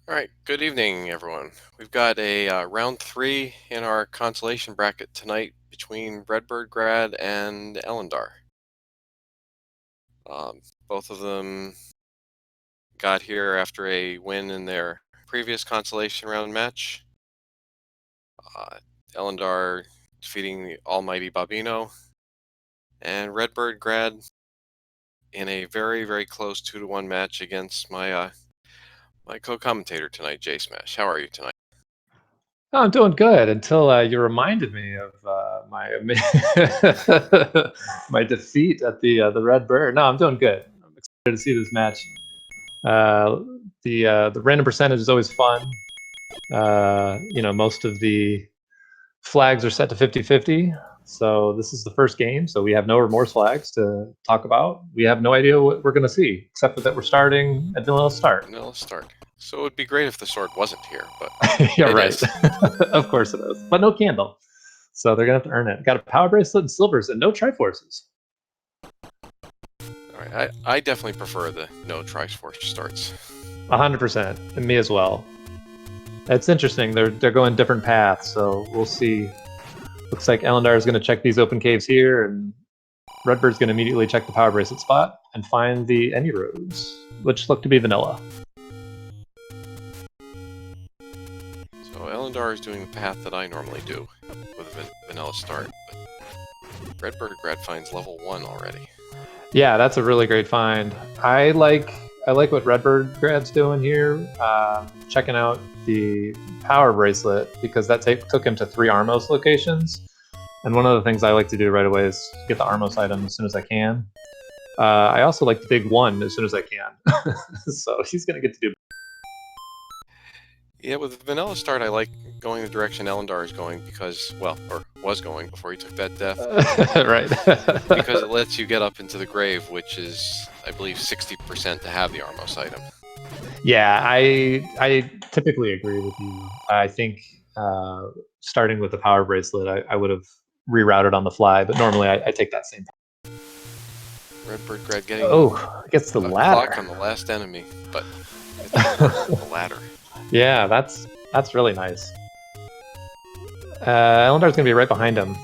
All right, good evening, everyone. We've got a round 3 in our consolation bracket tonight between RedBirdGrad and Ellendar. Both of them got here after a win in their previous consolation round match. Ellendar defeating the almighty Bobino, and RedBirdGrad in a very, very close 2-1 match against my co-commentator tonight, J Smash. How are you tonight? Oh, I'm doing good until you reminded me of my my defeat at the Red Bird. No, I'm doing good. I'm excited to see this match. The random percentage is always fun. Most of the flags are set to 50-50. So this is the first game, so we have no remorse flags to talk about. We have no idea what we're going to see, except that we're starting at vanilla start. Vanilla start. So it would be great if the sword wasn't here, but Yeah, right. Of course it is, but no candle. So they're gonna have to earn it. Got a power bracelet and silvers and no Triforces. All right, I definitely prefer the no Triforce starts. 100%, and me as well. It's interesting. They're going different paths, so we'll see. Looks like Ellendar is going to check these open caves here, and Redbird's going to immediately check the power bracelet spot and find the Emmy roads, which look to be vanilla. So Ellendar is doing the path that I normally do with a vanilla start, but RedBirdGrad finds level 1 already. Yeah, that's a really great find. I like what RedBirdGrad's doing here, checking out the power bracelet because that took him to 3 Armos locations. And one of the things I like to do right away is get the Armos item as soon as I can. I also like to dig 1 as soon as I can. So he's going to get to do. Yeah, with vanilla start, I like going the direction Ellendar is going because, well, or was going before he took that death. Right. Because it lets you get up into the grave, which is, I believe, 60% to have the Armos item. Yeah, I typically agree with you. I think starting with the power bracelet, I would have rerouted on the fly, but normally I take that same. RedBirdGrad getting gets the ladder clock on the last enemy, but the ladder. Yeah, that's really nice. Ellendar's gonna be right behind him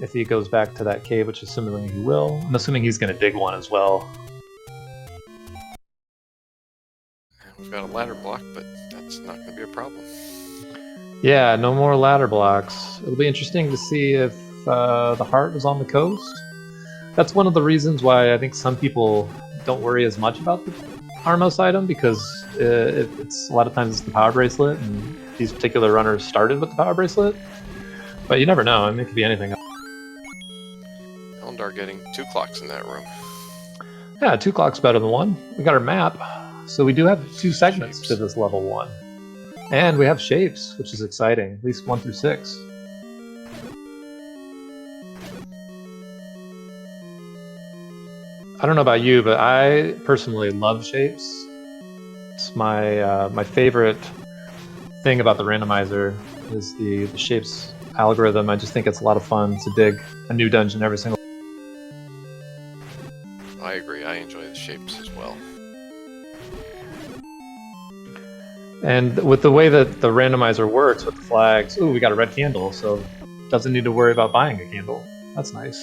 if he goes back to that cave, which assuming he will. I'm assuming he's gonna dig 1 as well. We've got a ladder block, but that's not going to be a problem. Yeah, no more ladder blocks. It'll be interesting to see if the heart is on the coast. That's one of the reasons why I think some people don't worry as much about the Armos item, because it's a lot of times it's the power bracelet, and these particular runners started with the power bracelet. But you never know. I mean, it could be anything. Ellendar getting 2 clocks in that room. Yeah, 2 clocks better than 1. We got our map. So we do have 2 segments to this level 1. And we have shapes, which is exciting, at least 1 through 6. I don't know about you, but I personally love shapes. It's my favorite thing about the randomizer is the shapes algorithm. I just think it's a lot of fun to dig a new dungeon every single. I agree. I enjoy the shapes as well. And with the way that the randomizer works with the flags, ooh, we got a red candle, so doesn't need to worry about buying a candle. That's nice.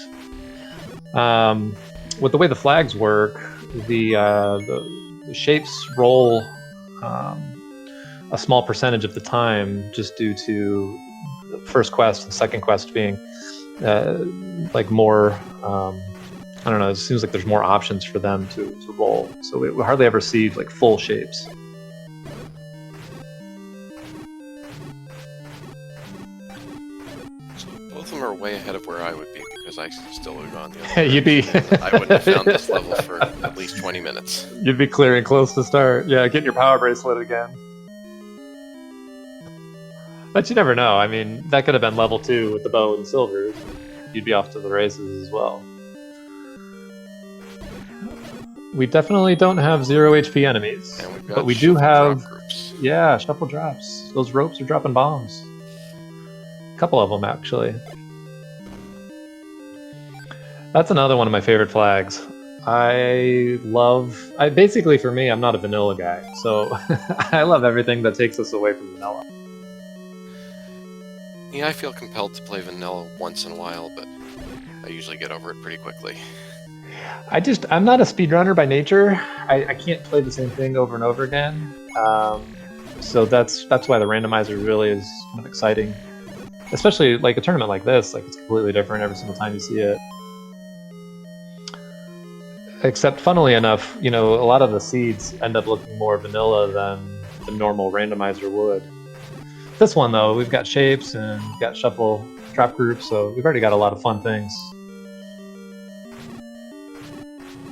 With the way the flags work, the shapes roll a small percentage of the time, just due to the first quest and second quest being like more. I don't know. It seems like there's more options for them to roll, so we hardly ever see like full shapes. Both of them are way ahead of where I would be, because I still would have gone the other You'd be. I wouldn't have found this level for at least 20 minutes. You'd be clearing close to start. Yeah, getting your power bracelet again. But you never know. I mean, that could have been level 2 with the bow and silvers. You'd be off to the races as well. We definitely don't have 0 HP enemies, but we do have. Yeah, shuffle drops. Those ropes are dropping bombs. A couple of them, actually. That's another one of my favorite flags. Basically for me, I'm not a vanilla guy, so I love everything that takes us away from vanilla. Yeah, I feel compelled to play vanilla once in a while, but I usually get over it pretty quickly. I'm not a speedrunner by nature. I can't play the same thing over and over again. So that's why the randomizer really is kind of exciting. Especially like a tournament like this, like it's completely different every single time you see it. Except, funnily enough, you know, a lot of the seeds end up looking more vanilla than the normal randomizer would. This one, though, we've got shapes and we've got shuffle trap groups, so we've already got a lot of fun things.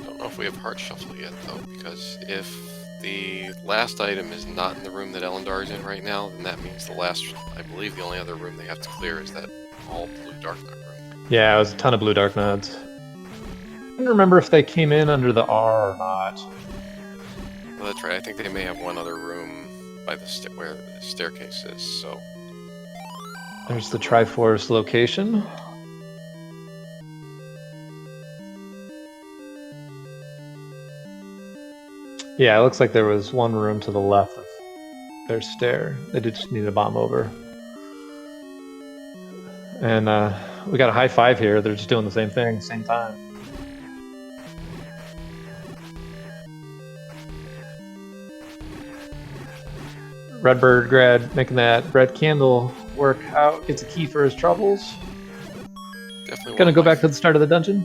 Don't know if we have heart shuffle yet, though, because if the last item is not in the room that Ellendar is in right now, then that means I believe the only other room they have to clear is that all blue dark nut room. Yeah, it was a ton of blue dark nuts. I don't remember if they came in under the R or not. Well, that's right. I think they may have one other room by where the staircase is, so... There's the Triforce location. Yeah, it looks like there was one room to the left of their stair. They just need to bomb over. And we got a high five here. They're just doing the same thing, same time. RedBirdGrad making that red candle work out. Gets a key for his troubles. Definitely gonna go back to the start of the dungeon.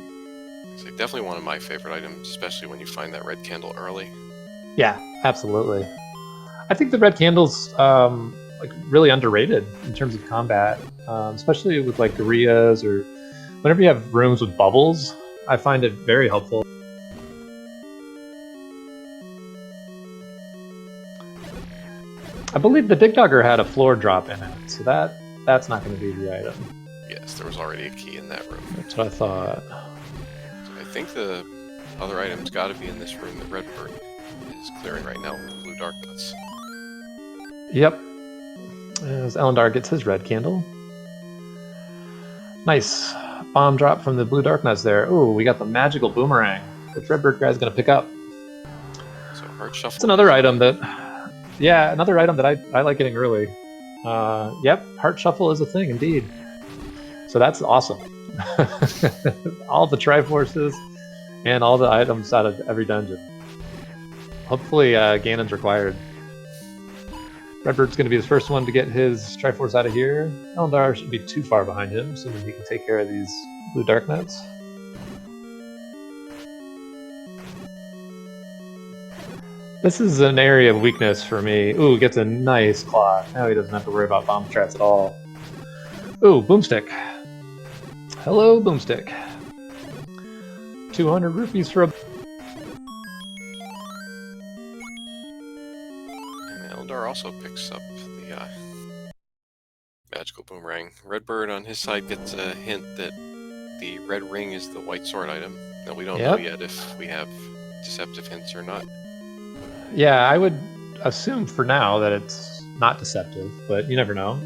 It's definitely one of my favorite items, especially when you find that red candle early. Yeah, absolutely. I think the red candle's like really underrated in terms of combat, especially with like Gorias or whenever you have rooms with bubbles. I find it very helpful. I believe the Dig Dogger had a floor drop in it, so that's not going to be the item. Yes, there was already a key in that room. That's what I thought. So I think the other item's got to be in this room that Redbird is clearing right now with the blue dark nuts. Yep. As Ellendar gets his red candle. Nice. Bomb drop from the blue dark nuts there. Ooh, we got the magical boomerang, which RedBirdGrad's going to pick up. So heart shuffle. It's another item that... Yeah, another item that I like getting early. Yep, heart shuffle is a thing, indeed. So that's awesome. All the Triforces and all the items out of every dungeon. Hopefully Ganon's required. Redbird's going to be the first one to get his Triforce out of here. Ellendar shouldn't be too far behind him, so that he can take care of these blue dark nuts. This is an area of weakness for me. Ooh, gets a nice clock. Now he doesn't have to worry about bomb traps at all. Ooh, Boomstick. Hello, Boomstick. 200 rupees for a... And Ellendar also picks up the magical boomerang. Redbird on his side gets a hint that the red ring is the white sword item. Now we don't know yet if we have deceptive hints or not. Yeah, I would assume for now that it's not deceptive, but you never know.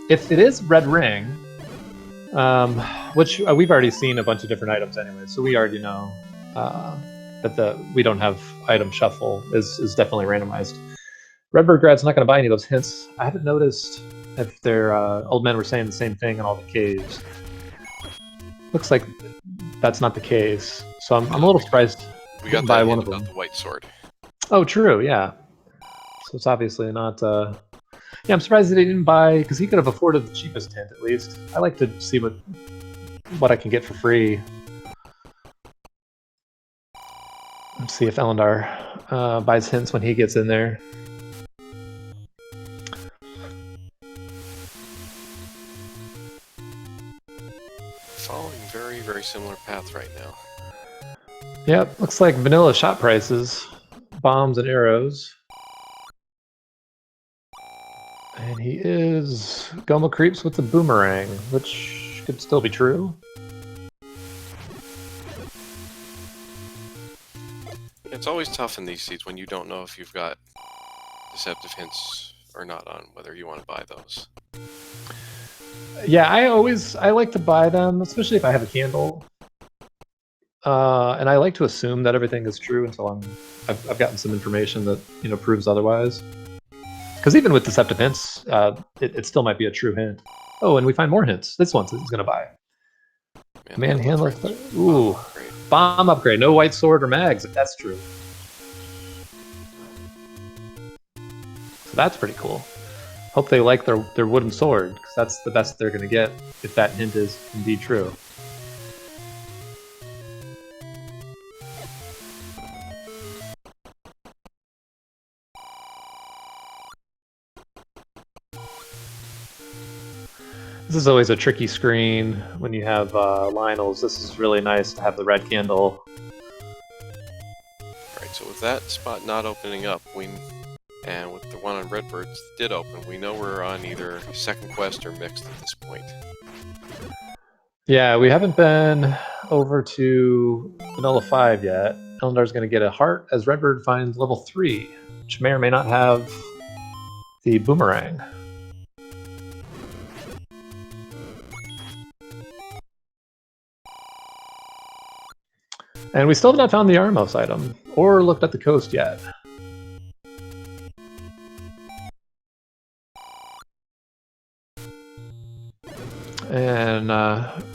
If it is red ring, which we've already seen a bunch of different items anyway, so we already know that we don't have item shuffle is definitely randomized. RedBirdGrad's not going to buy any of those hints. I haven't noticed if their old men were saying the same thing in all the caves. Looks like that's not the case, so I'm a little surprised. We got buy one of them. About the white sword. Oh, true, yeah. So it's obviously not... Yeah, I'm surprised that he didn't buy... Because he could have afforded the cheapest hint, at least. I like to see what I can get for free. Let's see if Ellendar buys hints when he gets in there. Following very, very similar path right now. Yep, looks like vanilla shot prices. Bombs and arrows. And he is Goma Creeps with the boomerang, which could still be true. It's always tough in these seeds when you don't know if you've got deceptive hints or not on whether you want to buy those. Yeah, I like to buy them, especially if I have a candle. And I like to assume that everything is true until I've gotten some information that proves otherwise. Because even with deceptive hints, it still might be a true hint. Oh, and we find more hints. This one's he's gonna buy. Manhandler. Ooh, bomb upgrade. No white sword or mags. If that's true. So that's pretty cool. Hope they like their wooden sword, because that's the best they're gonna get if that hint is indeed true. This is always a tricky screen when you have Lionels. This is really nice to have the red candle. Alright, so with that spot not opening up, and with the one on Redbirds did open, we know we're on either second quest or mixed at this point. Yeah, we haven't been over to Vanilla 5 yet. Ellendar's going to get a heart as Redbird finds level 3, which may or may not have the boomerang. And we still have not found the Armos item, or looked at the coast yet. And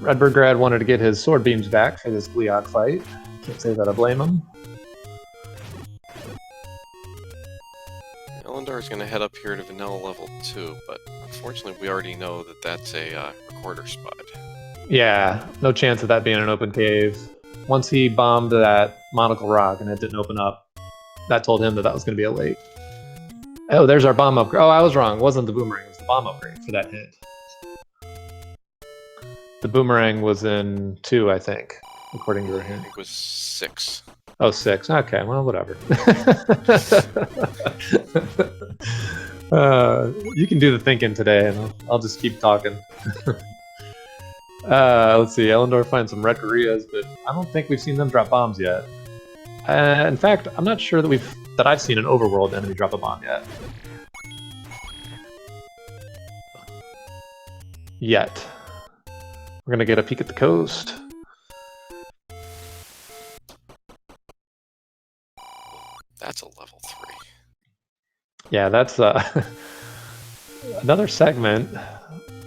RedBirdGrad wanted to get his sword beams back for this Gleeok fight. Can't say that I blame him. Ellendar is going to head up here to Vanilla level 2, but unfortunately we already know that that's a recorder spot. Yeah, no chance of that being an open cave. Once he bombed that monocle rock and it didn't open up, that told him that that was going to be a late. Oh, there's our bomb upgrade. Oh, I was wrong. It wasn't the boomerang. It was the bomb upgrade for that hit. The boomerang was in 2, I think, according to her hint. I think it was 6. Oh, 6. Okay, well, whatever. You can do the thinking today, and I'll just keep talking. Let's see. Ellendar finds some red Koreas, but I don't think we've seen them drop bombs yet. In fact, I'm not sure that I've seen an overworld enemy drop a bomb yet. We're gonna get a peek at the coast. That's a level 3. Yeah, that's another segment.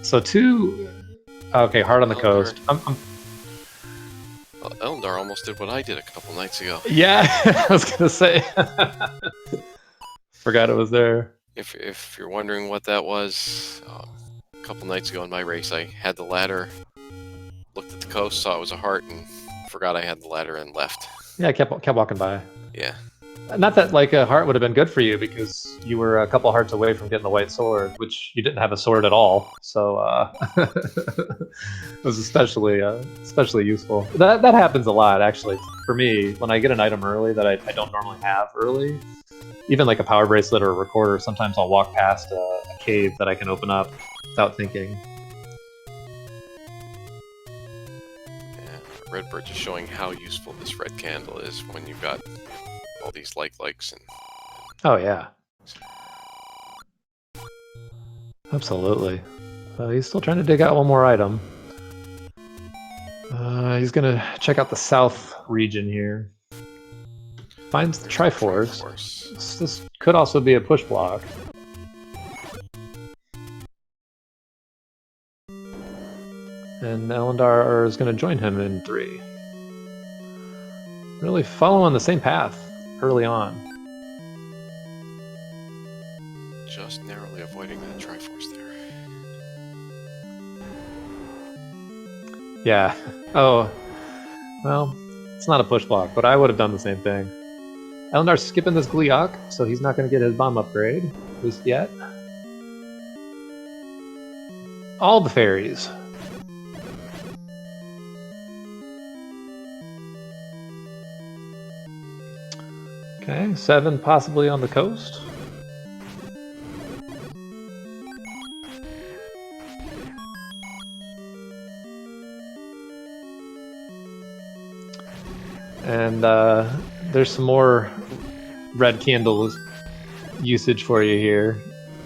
So 2. Okay, hard on the coast. Well, Ellendar almost did what I did a couple nights ago. Yeah, I was gonna say. Forgot it was there. If you're wondering what that was, a couple nights ago in my race, I had the ladder, looked at the coast, saw it was a heart, and forgot I had the ladder and left. Yeah, I kept walking by. Yeah. Not that like a heart would have been good for you, because you were a couple hearts away from getting the white sword, which you didn't have a sword at all. So it was especially useful. That happens a lot, actually. For me, when I get an item early that I don't normally have early, even like a power bracelet or a recorder, sometimes I'll walk past a cave that I can open up without thinking. Yeah, Redbird just showing how useful this red candle is when you've got all these likes and... Oh yeah, absolutely. He's still trying to dig out one more item. He's gonna check out the south region here. Finds the Triforce. This could also be a push block. And Ellendar is going to join him in 3. Really following the same path early on. Just narrowly avoiding that Triforce there. Yeah. Oh. Well, it's not a push block, but I would have done the same thing. Ellendar's skipping this Gleeok, so he's not going to get his bomb upgrade, at least yet. All the fairies. Okay, 7 possibly on the coast. And there's some more red candles usage for you here.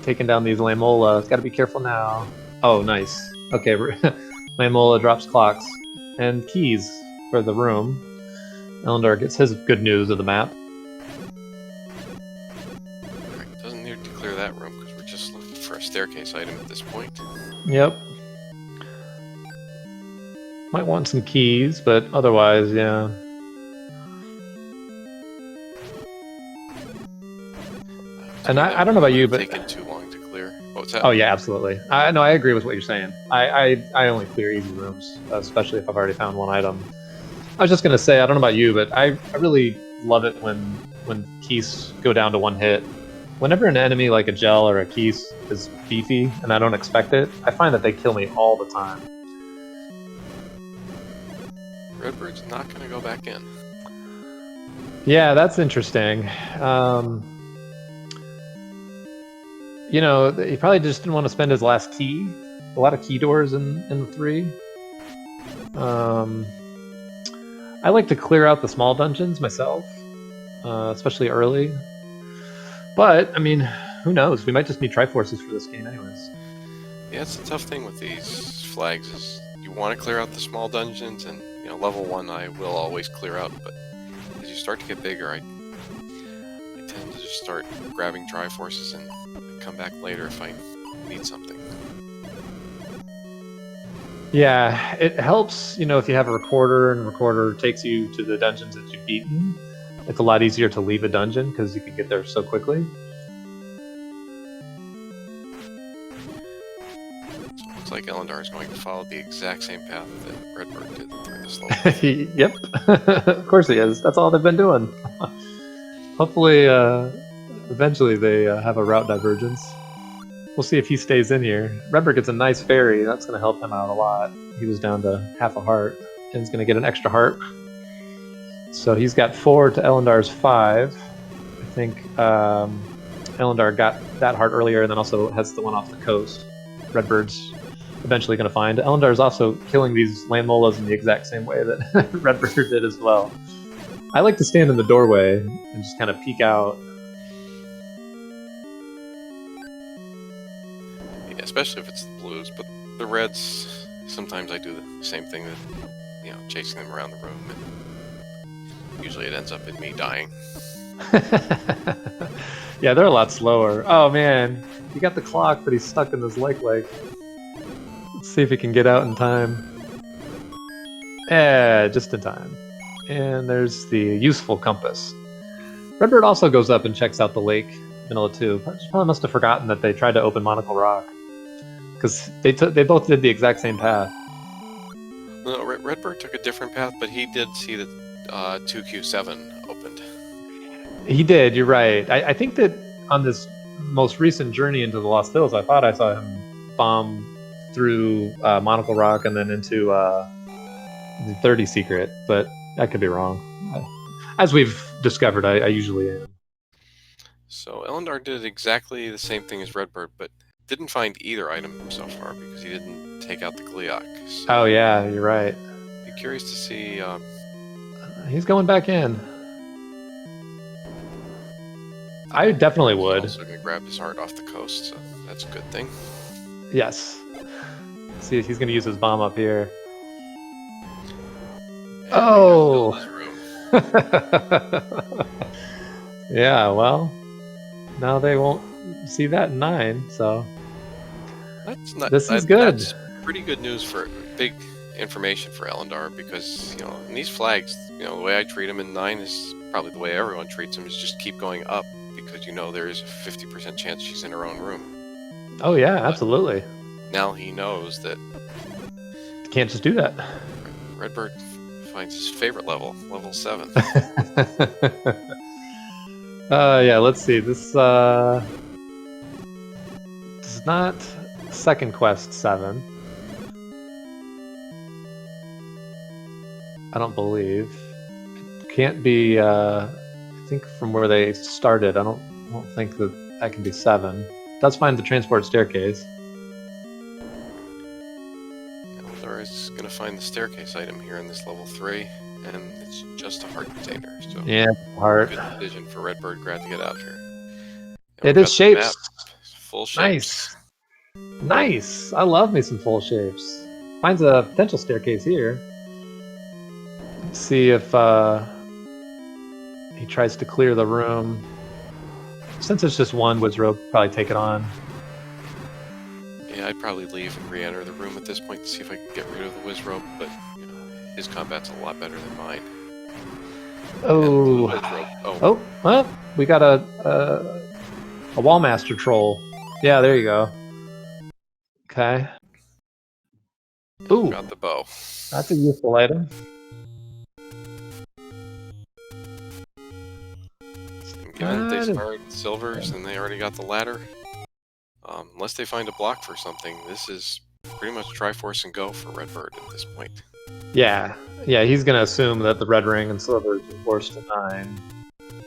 Taking down these Lamola. Gotta be careful now. Oh, nice. Okay, Lamola drops clocks and keys for the room. Ellendar gets his good news of the map. Alright, doesn't need to clear that room because we're just looking for a staircase item at this point. Yep. Might want some keys, but otherwise, yeah. And I don't know about you, but taking too long to clear. What's that? Oh yeah, absolutely. I agree with what you're saying. I only clear easy rooms, especially if I've already found one item. I was just gonna say, I don't know about you, but I really love it when keys go down to one hit. Whenever an enemy like a gel or a keys is beefy and I don't expect it, I find that they kill me all the time. Redbird's not gonna go back in. Yeah, that's interesting. You know, he probably just didn't want to spend his last key. A lot of key doors in the 3. I like to clear out the small dungeons myself, especially early. But, I mean, who knows? We might just need Triforces for this game anyways. Yeah, it's a tough thing with these flags is you want to clear out the small dungeons, and, you know, level 1 I will always clear out, but as you start to get bigger, I tend to just start grabbing Triforces and come back later if I need something. Yeah, it helps, you know, if you have a recorder and recorder takes you to the dungeons that you've beaten. It's a lot easier to leave a dungeon because you can get there so quickly. So it looks like Ellendar is going to follow the exact same path that Redbird did through this level. Yep, of course he is. That's all they've been doing. Hopefully, eventually they have a route divergence. We'll see if he stays in here. Redbird gets a nice fairy. That's going to help him out a lot. He was down to half a heart, and he's going to get an extra heart. So he's got 4 to Ellendar's 5. I think Ellendar got that heart earlier, and then also has the one off the coast. Redbird's eventually going to find. Ellendar is also killing these land molas in the exact same way that Redbird did as well. I like to stand in the doorway and just kind of peek out. Yeah, especially if it's the blues, but the reds, sometimes I do the same thing, that, you know, chasing them around the room, and usually it ends up in me dying. Yeah, they're a lot slower. Oh man, he got the clock, but he's stuck in this lake. Let's see if he can get out in time. Just in time. And there's the useful compass. Redbird also goes up and checks out the lake, Vanilla 2. She probably must have forgotten that they tried to open Monocle Rock. Because they both did the exact same path. No, Redbird took a different path, but he did see that 2Q7 opened. He did, you're right. I think that on this most recent journey into the Lost Hills, I thought I saw him bomb through Monocle Rock and then into the 30 secret, but I could be wrong. As we've discovered, I usually am. So Ellendar did exactly the same thing as Redbird, but didn't find either item so far because he didn't take out the Gleeok. So oh yeah, you're right. Be curious to see. He's going back in. I definitely would. He's also going to grab his heart off the coast, so that's a good thing. Yes. See if he's going to use his bomb up here. And oh! Yeah, well, now they won't see that in 9, so this is good. That's pretty good news for big information for Ellendar, because, you know, in these flags, you know, the way I treat them in 9 is probably the way everyone treats them, is just keep going up, because you know there is a 50% chance she's in her own room. Oh yeah, absolutely. Now he knows that you can't just do that. Redbird finds his favorite level, level 7. Yeah, let's see. This is not second quest 7. I don't believe. It can't be. I think from where they started, I don't think that can be 7. Does find the transport staircase. Ellendar is going to find the staircase item here in this level 3, and it's just a heart container. So yeah, heart. Good decision for RedBirdGrad to get out here. It is shapes. Full shapes. Nice. I love me some full shapes. Finds a potential staircase here. Let's see if He tries to clear the room. Since it's just one, Wizrobe probably take it on. Yeah, I'd probably leave and re-enter the room at this point to see if I can get rid of the Wizrobe, but you know, his combat's a lot better than mine. Oh, oh, well, we got a Wallmaster troll. Yeah, there you go. Okay. Ooh, got the bow. That's a useful item. Given that they started with silvers and they already got the ladder, unless they find a block for something, this is pretty much Triforce and go for Redbird at this point. Yeah, he's going to assume that the red ring and silver is forced to 9,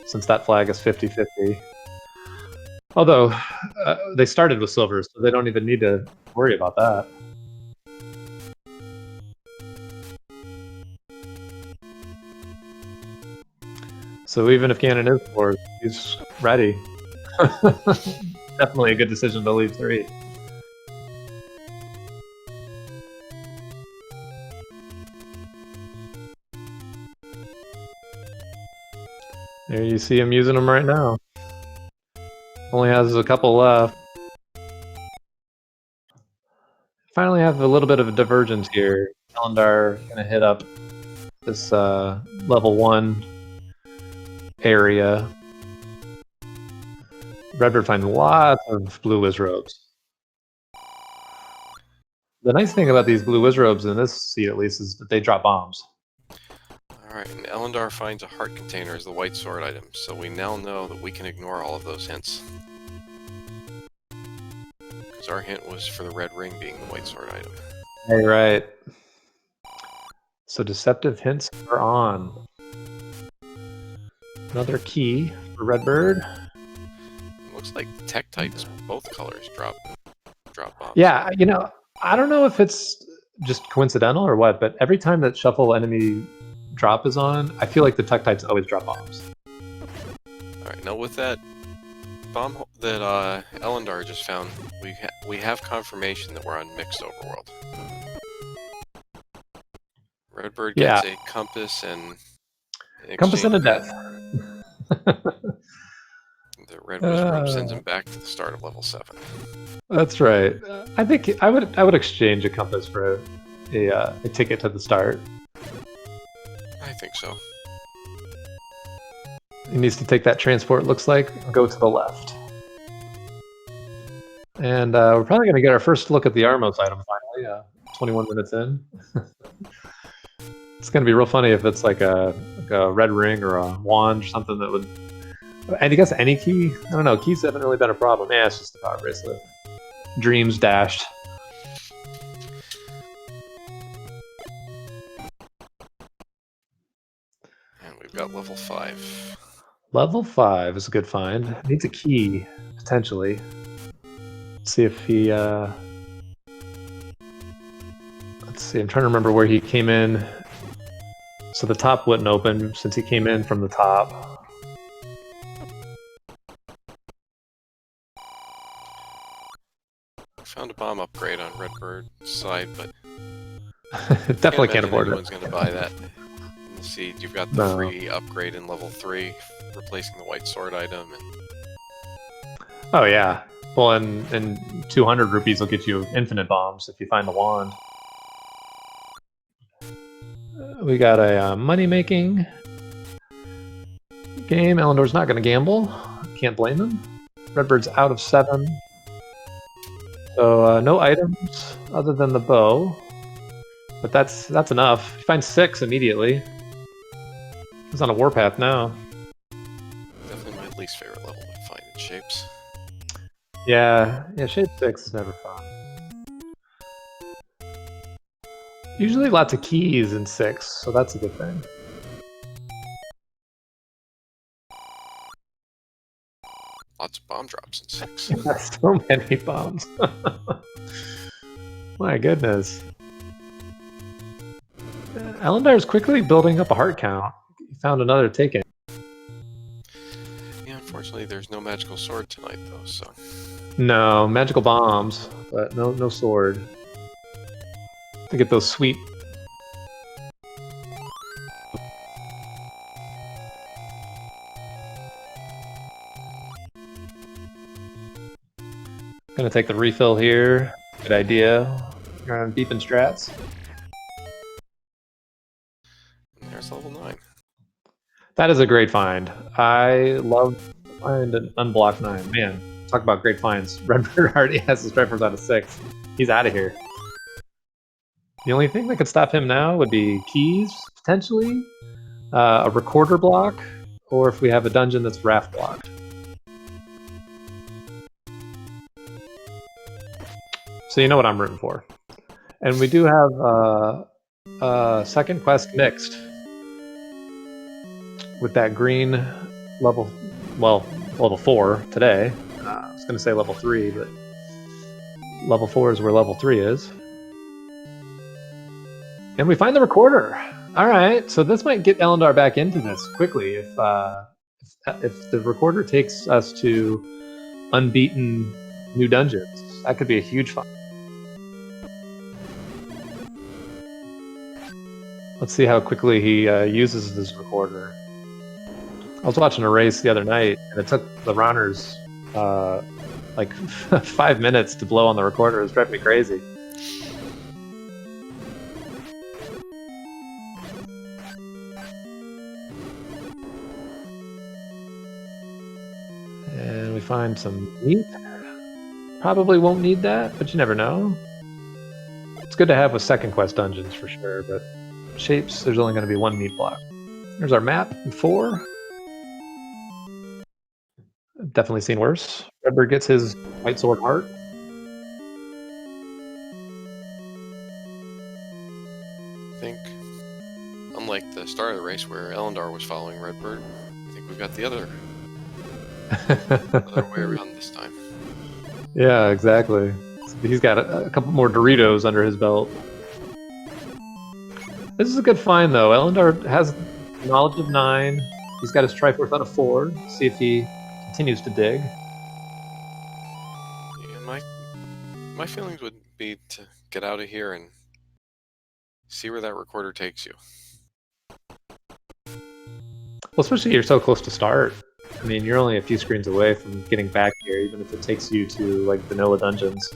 since that flag is 50-50. Although, they started with silvers, so they don't even need to worry about that. So even if Ganon is 4, he's ready. Definitely a good decision to leave 3. There you see him using them right now. Only has a couple left. Finally have a little bit of a divergence here. Ellendar gonna hit up this level 1 area. Redbird finds lots of blue Wizrobes. The nice thing about these blue Wizrobes in this seat, at least, is that they drop bombs. Alright, and Ellendar finds a heart container as the white sword item, so we now know that we can ignore all of those hints. Because our hint was for the red ring being the white sword item. Hey, right. So deceptive hints are on. Another key for Redbird. It looks like the Tektites, both colors, drop bombs. Yeah, you know, I don't know if it's just coincidental or what, but every time that shuffle enemy drop is on, I feel like the Tektites always drop bombs. Alright, now with that bomb that Ellendar just found, we have confirmation that we're on mixed overworld. Redbird gets a compass and compass and a death. The red Wizrobe sends him back to the start of level 7. That's right. I think I would exchange a compass for a ticket to the start. I think so. He needs to take that transport, looks like, and go to the left. And we're probably going to get our first look at the Armos item finally, 21 minutes in. It's going to be real funny if it's like a red ring or a wand or something that would... And I guess any key? I don't know, keys haven't really been a problem. Yeah, it's just the power bracelet. Dreams dashed. And we've got level 5. Level 5 is a good find. Needs a key, potentially. Let's see if he... Let's see, I'm trying to remember where he came in. So the top wouldn't open since he came in from the top. Found a bomb upgrade on Redbird's side, but definitely can't afford it. Anyone's going to buy that. Let's see, you've got the free upgrade in level 3, replacing the white sword item. Oh yeah, well, and 200 rupees will get you infinite bombs if you find the wand. We got a money-making game. Ellendar's not going to gamble. Can't blame him. Redbird's out of 7. So no items other than the bow, but that's enough. He finds 6 immediately. He's on a warpath now. Definitely my least favorite level to find in shapes. Yeah, shape 6 is never fun. Usually lots of keys in 6, so that's a good thing. Lots of bomb drops in 6. So many bombs. My goodness. Ellendar is quickly building up a heart count. He found another taken. Yeah, unfortunately there's no magical sword tonight though, so... No, magical bombs, but no sword. To get those sweet... Gonna take the refill here. Good idea. You're on beeping strats. And there's level 9. That is a great find. I love to find an unblocked 9. Man, talk about great finds. RedBird already has his Stripers out of 6. He's out of here. The only thing that could stop him now would be keys, potentially, a recorder block, or if we have a dungeon that's raft blocked. So you know what I'm rooting for. And we do have a second quest mixed with that green level, well, level 4 today. I was going to say level 3, but level 4 is where level 3 is. And we find the recorder. All right, so this might get Ellendar back into this quickly if the recorder takes us to unbeaten new dungeons. That could be a huge fun. Let's see how quickly he uses this recorder. I was watching a race the other night, and it took the runners like 5 minutes to blow on the recorder. It was driving me crazy. And we find some meat. Probably won't need that, but you never know. It's good to have with second quest dungeons for sure, but shapes, there's only going to be one meat block. There's our map in 4. I've definitely seen worse. RedBird gets his white sword heart. I think, unlike the start of the race where Ellendar was following RedBird, I think we've got the other way around this time. Yeah, exactly. He's got a couple more Doritos under his belt. This is a good find, though. Ellendar has knowledge of 9. He's got his Triforce out of 4. See if he continues to dig. Yeah, my feelings would be to get out of here and see where that recorder takes you. Well, especially you're so close to start. I mean, you're only a few screens away from getting back here, even if it takes you to, like, vanilla dungeons.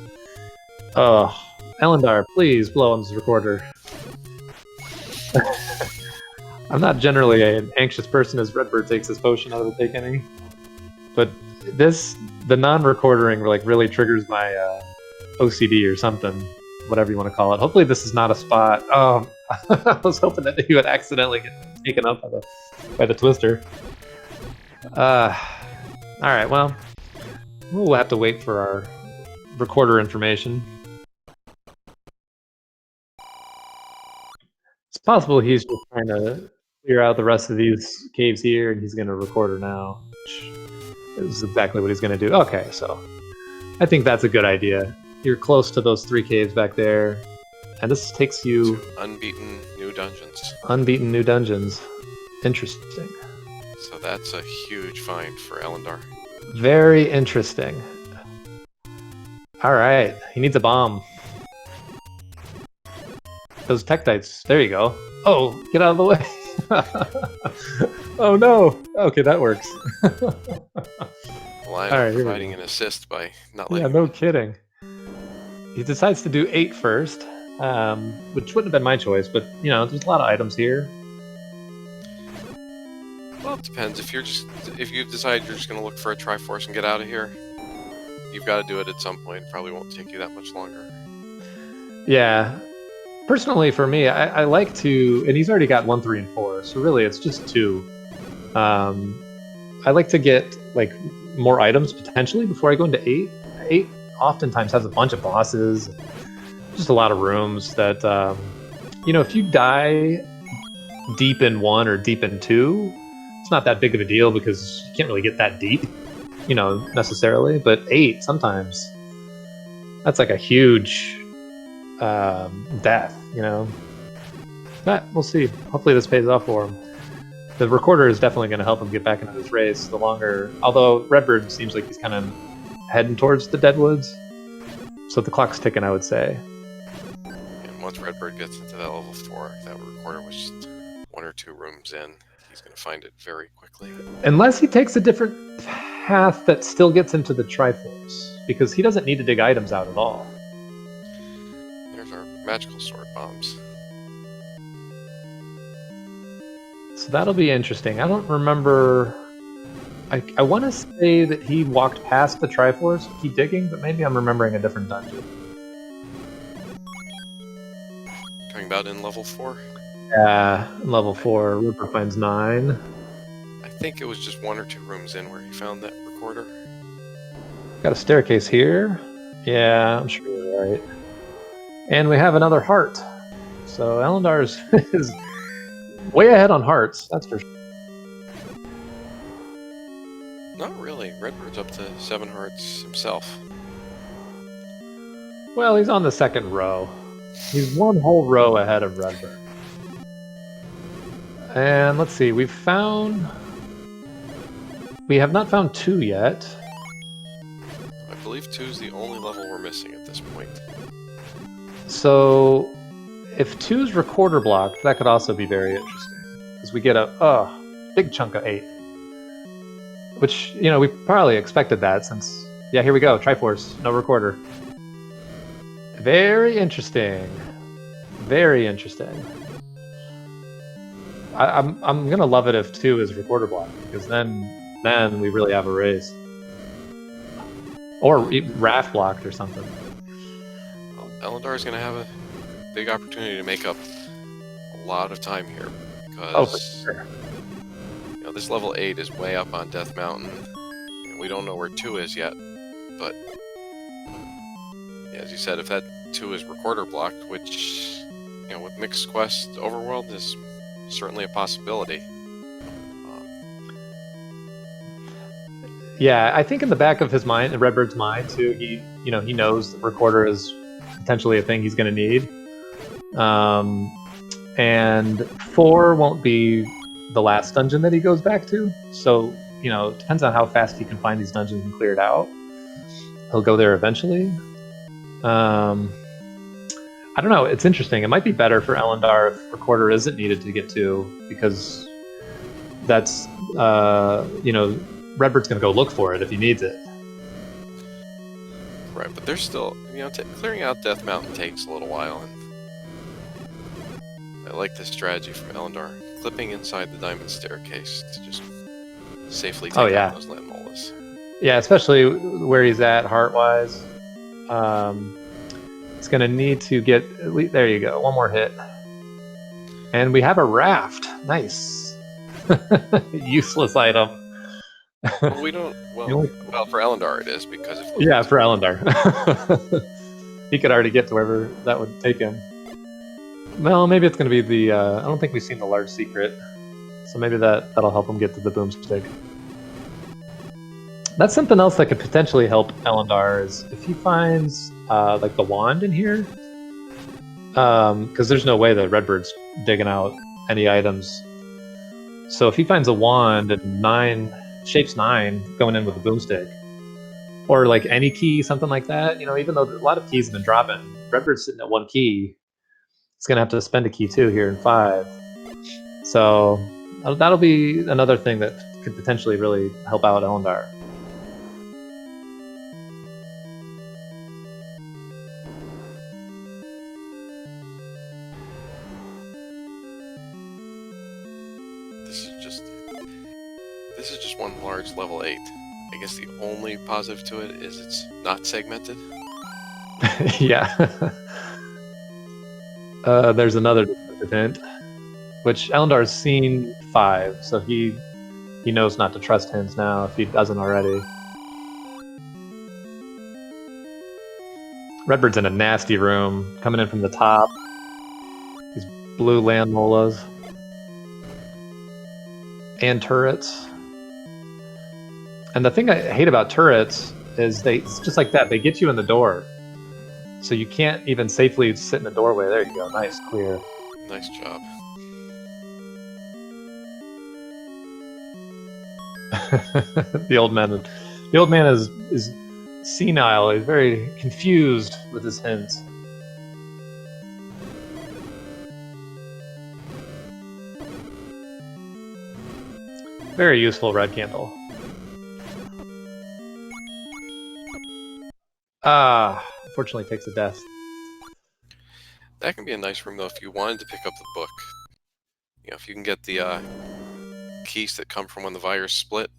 Oh, Ellendar, please blow on this recorder. I'm not generally an anxious person as RedBird takes his potion. I don't take any. But the non-recordering, like, really triggers my OCD or something, whatever you want to call it. Hopefully this is not a spot. Oh, I was hoping that you would accidentally get taken up by the twister. All right, well, we'll have to wait for our recorder information. It's possible he's just trying to clear out the rest of these caves here, and he's going to record her now, which is exactly what he's going to do. Okay, so I think that's a good idea. You're close to those 3 caves back there, and this takes you to unbeaten new dungeons. Unbeaten new dungeons. Interesting. So that's a huge find for Ellendar. Very interesting. All right, he needs a bomb. Those Tektites. There you go. Oh, get out of the way. Oh no. Okay, that works. Well, I'm providing an assist by not letting. Yeah, no kidding. He decides to do 8 first, which wouldn't have been my choice, but you know, there's a lot of items here. Well, it depends. If you decide you're just going to look for a Triforce and get out of here, you've got to do it at some point. It probably won't take you that much longer. Yeah. Personally, for me, I like to, and he's already got 1, 3, and 4, so really it's just 2. I like to get like more items potentially before I go into 8. 8 oftentimes has a bunch of bosses, just a lot of rooms that, you know, if you die deep in 1 or deep in 2, it's not that big of a deal because you can't really get that deep, you know, necessarily. But 8, sometimes, that's like a huge death, you know. But we'll see. Hopefully this pays off for him. The recorder is definitely going to help him get back into this race. The longer, although RedBird seems like he's kind of heading towards the Deadwoods, so the clock's ticking, I would say. And once RedBird gets into that level 4, that recorder was just 1 or 2 rooms in. He's going to find it very quickly. Unless he takes a different path that still gets into the Triforce. because he doesn't need to dig items out at all. There's our magical sword bombs. So that'll be interesting. I don't remember. I want to say that he walked past the Triforce to keep digging, but maybe I'm remembering a different dungeon. Talking about in level 4? Yeah, level 4, Ripper finds 9. I think it was just 1 or 2 rooms in where he found that recorder. Got a staircase here. Yeah, I'm sure you're right. And we have another heart. So Ellendar is way ahead on hearts, that's for sure. Not really. Redbird's up to 7 hearts himself. Well, he's on the second row. He's one whole row ahead of Redbird. And let's see, we have not found 2 yet. I believe 2 is the only level we're missing at this point. So, if 2's recorder blocked, that could also be very interesting. Because we get a big chunk of 8. Which, you know, we probably expected that since... Yeah, here we go, Triforce, no recorder. Very interesting. Very interesting. I'm gonna love it if 2 is recorder blocked, because then we really have a race. Or raft blocked or something. Well, Ellendar is going to have a big opportunity to make up a lot of time here, because for sure. You know, this level 8 is way up on Death Mountain, and we don't know where 2 is yet, but yeah, as you said, if that 2 is recorder blocked, which, you know, with Mixed Quest Overworld is certainly a possibility. Yeah, I think in the back of his mind, in Redbird's mind too, he knows that recorder is potentially a thing he's going to need. And 4 won't be the last dungeon that he goes back to. So, you know, it depends on how fast he can find these dungeons and clear it out. He'll go there eventually. I don't know. It's interesting. It might be better for Ellendar if recorder isn't needed to get to, because that's, you know, Redbird's going to go look for it if he needs it. Right, but there's still, you know, clearing out Death Mountain takes a little while, and I like this strategy from Ellendar, clipping inside the diamond staircase to just safely take out those land molas. Yeah, especially where he's at heart-wise. It's going to need to get, there you go, one more hit. And we have a raft. Nice. Useless item. Well, we don't. Well, for Ellendar it is, because if for Ellendar, he could already get to wherever that would take him. Well, maybe it's going to be the. I don't think we've seen the large secret, so maybe that'll help him get to the boomstick. That's something else that could potentially help Ellendar, is if he finds like the wand in here, because there's no way that Redbird's digging out any items. So if he finds a wand and shapes 9 going in with a boomstick, or like any key, something like that, you know, even though a lot of keys have been dropping, Redbird's sitting at 1 key. He's gonna have to spend a key too here in 5. So that'll be another thing that could potentially really help out Ellendar. This is just one large level 8. I guess the only positive to it is it's not segmented. Yeah. There's another hint, which Ellendar's seen 5, so he knows not to trust hints now if he doesn't already. Redbird's in a nasty room, coming in from the top. These blue land molas. And turrets. And the thing I hate about turrets is it's just like that. They get you in the door. So you can't even safely sit in the doorway. There you go. Nice, clear. Nice job. The old man is senile. He's very confused with his hints. Very useful red candle. Unfortunately takes a death. That can be a nice room, though, if you wanted to pick up the book. You know, if you can get the keys that come from when the virus split,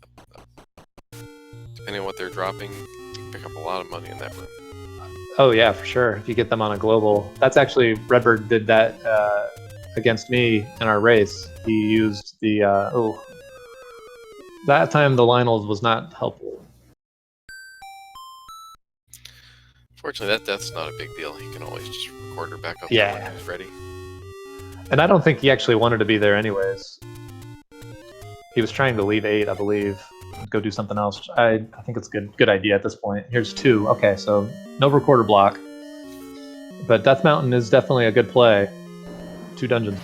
depending on what they're dropping, you can pick up a lot of money in that room. Oh yeah, for sure. If you get them on a global, that's actually Redbird did that against me in our race. He used the that time the Lionels was not helpful. Fortunately, that death's not a big deal. He can always just record her back up Yeah. there when he's ready. And I don't think he actually wanted to be there anyways. He was trying to leave 8, I believe. Go do something else. I think it's a good idea at this point. Here's 2. Okay, so no recorder block. But Death Mountain is definitely a good play. 2 dungeons.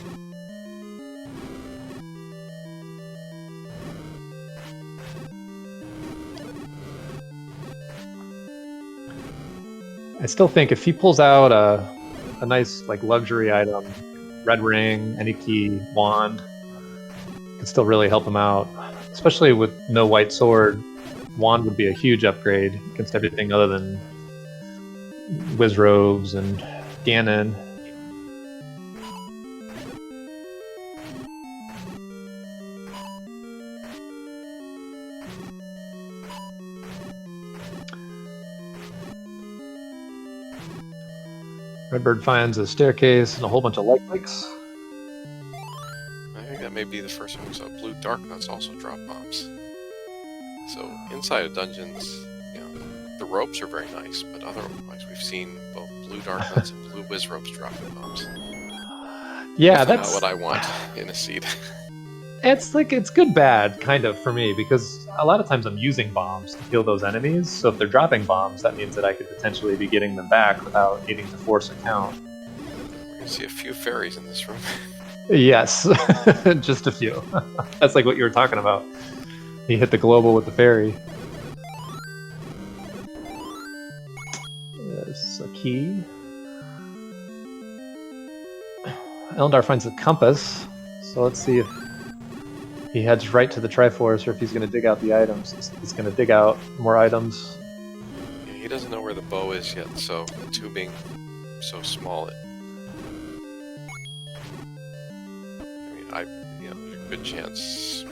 I still think if he pulls out a nice like luxury item, red ring, any key, wand, could still really help him out. Especially with no white sword, wand would be a huge upgrade against everything other than whiz robes and Ganon. Redbird finds a staircase and a whole bunch of light bikes. I think that may be the first one we saw. Blue Dark Nuts also drop bombs. So inside of dungeons, you know, the ropes are very nice, but otherwise we've seen both Blue Dark Nuts and Blue Whiz Ropes dropping bombs. Yeah, definitely that's not what I want in a seed. it's good bad kind of for me because a lot of times I'm using bombs to kill those enemies. So if they're dropping bombs, that means that I could potentially be getting them back without needing to force a count. We're gonna see a few fairies in this room. Yes, just a few. That's like what you were talking about. He hit the global with the fairy. There's a key. Ellendar finds the compass. So let's see if he heads right to the Triforce or if he's going to dig out the items. He's going to dig out more items. Yeah, he doesn't know where the bow is yet, so the 2 being so small, there's a good chance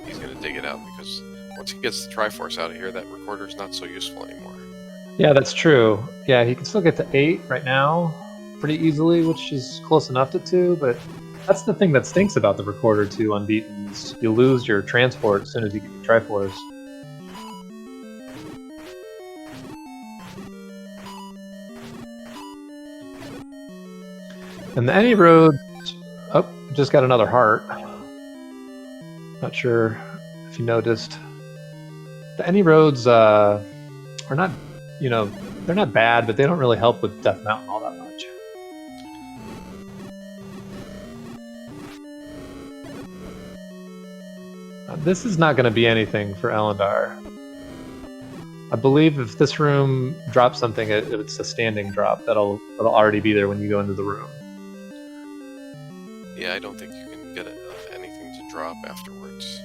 he's going to dig it out because once he gets the Triforce out of here, that recorder's not so useful anymore. Yeah, that's true. Yeah, he can still get to 8 right now pretty easily, which is close enough to 2, but that's the thing that stinks about the recorder 2 unbeaten is you lose your transport as soon as you get the Triforce. And the any road, oh, just got another heart. Not sure if you noticed. The any roads are not, they're not bad, but they don't really help with Death Mountain all that much. This is not going to be anything for Ellendar. I believe if this room drops something, it's a standing drop that'll already be there when you go into the room. Yeah, I don't think you can get anything to drop afterwards.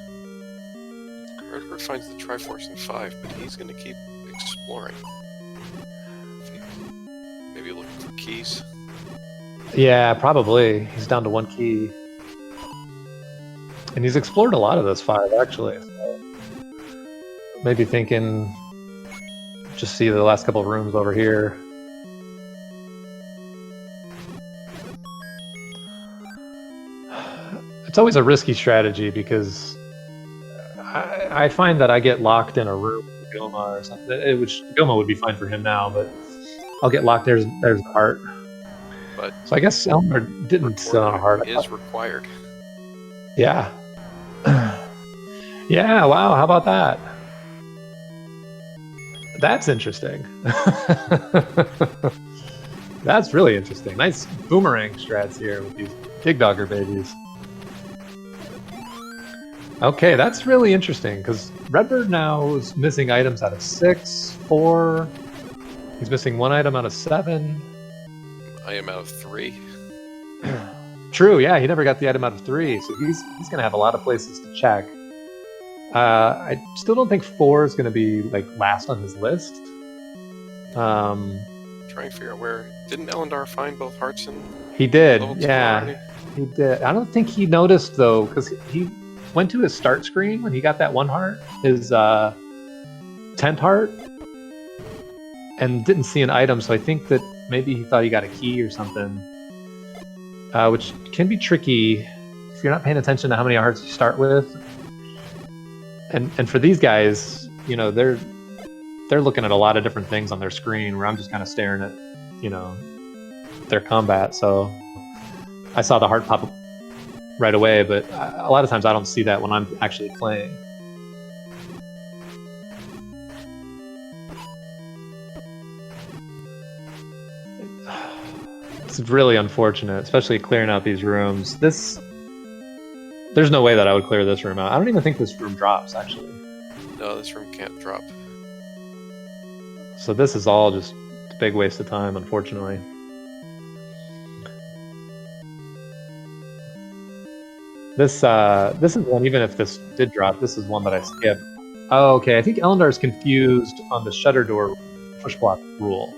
Redbird finds the Triforce in 5, but he's going to keep exploring. Maybe looking for keys. Yeah, probably. He's down to 1 key. And he's explored a lot of this 5, actually. So maybe thinking, just see the last couple of rooms over here. It's always a risky strategy because I find that I get locked in a room with Goma or something, which Goma would be fine for him now, but I'll get locked. There's the heart. But so I guess Ellendar didn't sit on a heart. Is required. Yeah. Yeah, wow, how about that? That's interesting. That's really interesting. Nice boomerang strats here with these Dig Dogger babies. Okay, that's really interesting because Redbird now is missing items out of 6, 4. He's missing 1 item out of 7. I am out of 3. True, yeah, he never got the item out of 3, so he's gonna have a lot of places to check. I still don't think 4 is gonna be like last on his list. Trying to figure out where... Didn't Ellendar find both hearts in He did, level 2 yeah. already? He did. I don't think he noticed, though, because he went to his start screen when he got that 1 heart, his 10th heart, and didn't see an item, so I think that maybe he thought he got a key or something, which can be tricky if you're not paying attention to how many hearts you start with. And for these guys, you know, they're looking at a lot of different things on their screen, where I'm just kind of staring at, you know, their combat. So I saw the heart pop up right away, but a lot of times I don't see that when I'm actually playing. It's really unfortunate, especially clearing out these rooms. There's no way that I would clear this room out. I don't even think this room drops, actually. No, this room can't drop. So this is all just a big waste of time, unfortunately. This is one, even if this did drop, this is one that I skipped. Oh, okay, I think Ellendar is confused on the shutter door push block rule.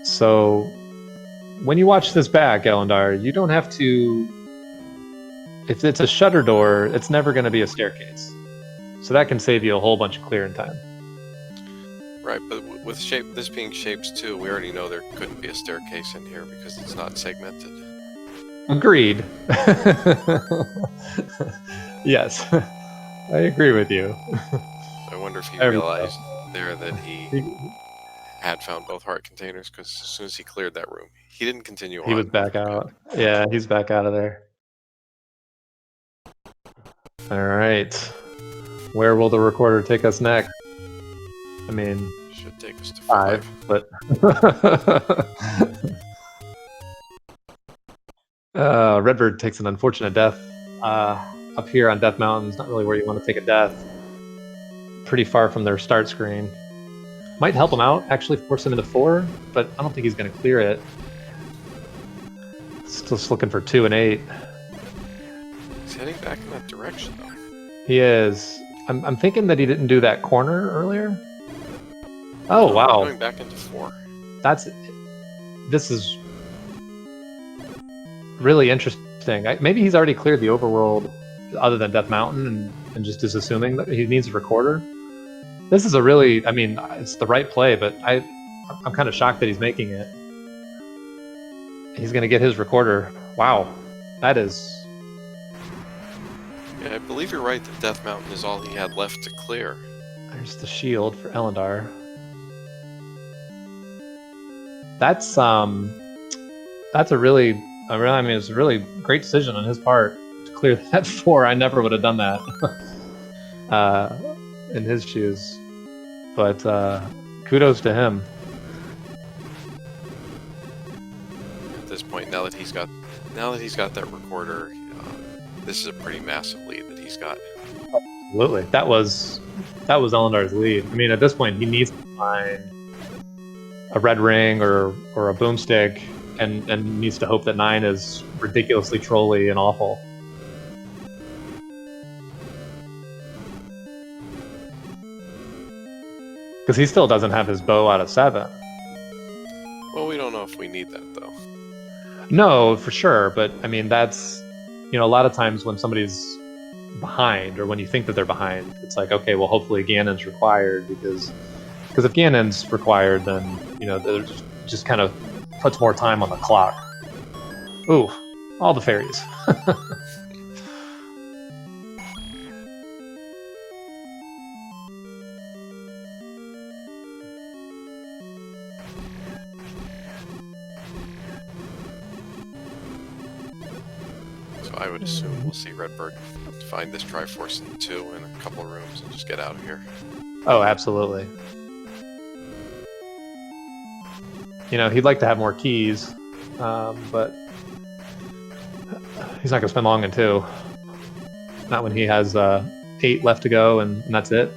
So when you watch this back, Ellendar, you don't have to... If it's a shutter door, it's never going to be a staircase. So that can save you a whole bunch of clearing time. Right, but with this being shapes 2, we already know there couldn't be a staircase in here because it's not segmented. Agreed. Yes, I agree with you. I wonder if he realized there that he had found both heart containers, because as soon as he cleared that room, he didn't continue on. He was back out. Yeah, he's back out of there. All right. Where will the recorder take us next? I mean, should take us to 5, but RedBird takes an unfortunate death up here on Death Mountain. It's not really where you want to take a death. Pretty far from their start screen. Might help him out, actually force him into 4, but I don't think he's going to clear it. Still just looking for 2 and 8. He's heading back in that direction, though. He is. I'm thinking that he didn't do that corner earlier. Oh, wow. Going back into 4. This is really interesting. Maybe he's already cleared the overworld other than Death Mountain and just is assuming that he needs a recorder. This is a really, I mean, it's the right play, but I'm kind of shocked that he's making it. He's going to get his recorder. Wow. That is... Yeah, I believe you're right that Death Mountain is all he had left to clear. There's the shield for Ellendar. That's a really, I mean, it's a really great decision on his part to clear that 4. I never would have done that in his shoes, but kudos to him. At this point, now that he's got that recorder, this is a pretty massive lead that he's got. Absolutely, that was Ellendar's lead. I mean, at this point, he needs to find a red ring or a boomstick, and needs to hope that 9 is ridiculously trolly and awful. Because he still doesn't have his bow out of 7. Well, we don't know if we need that, though. No, for sure, but I mean, that's, you know, a lot of times when somebody's behind, or when you think that they're behind, it's like, okay, well, hopefully Ganon's required, because if Ganon's required, then, you know, they're just kind of puts more time on the clock. Ooh, all the fairies. So I would assume we'll see RedBird find this Triforce in 2 in a couple of rooms and just get out of here. Oh, absolutely. You know, he'd like to have more keys, but he's not going to spend long in 2. Not when he has 8 left to go, and that's it.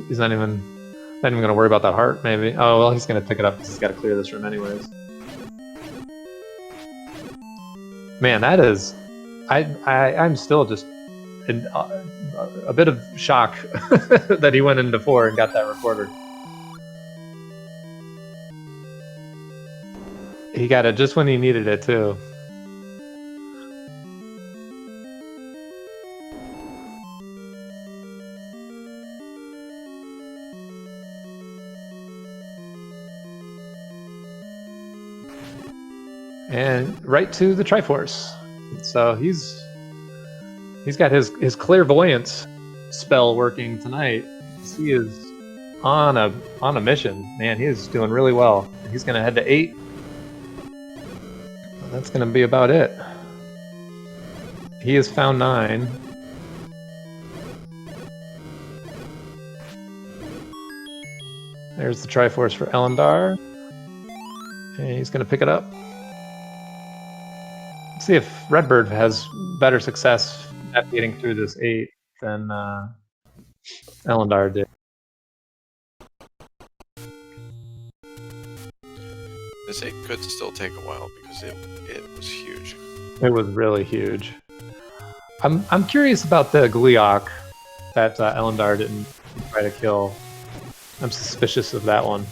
He's not even going to worry about that heart, maybe. Oh, well, he's going to pick it up because he's got to clear this room anyways. Man, that is... I'm still just in a bit of shock that he went into 4 and got that recorder. He got it just when he needed it, too. And right to the Triforce. So he's got his clairvoyance spell working tonight. He is on a mission. Man, he is doing really well. He's gonna head to 8. That's gonna be about it. He has found 9. There's the Triforce for Ellendar. And he's gonna pick it up. Let's see if Redbird has better success navigating through this 8 than Ellendar did. This 8 could still take a while because it was huge. It was really huge. I'm curious about the Gleeok that Ellendar didn't try to kill. I'm suspicious of that one.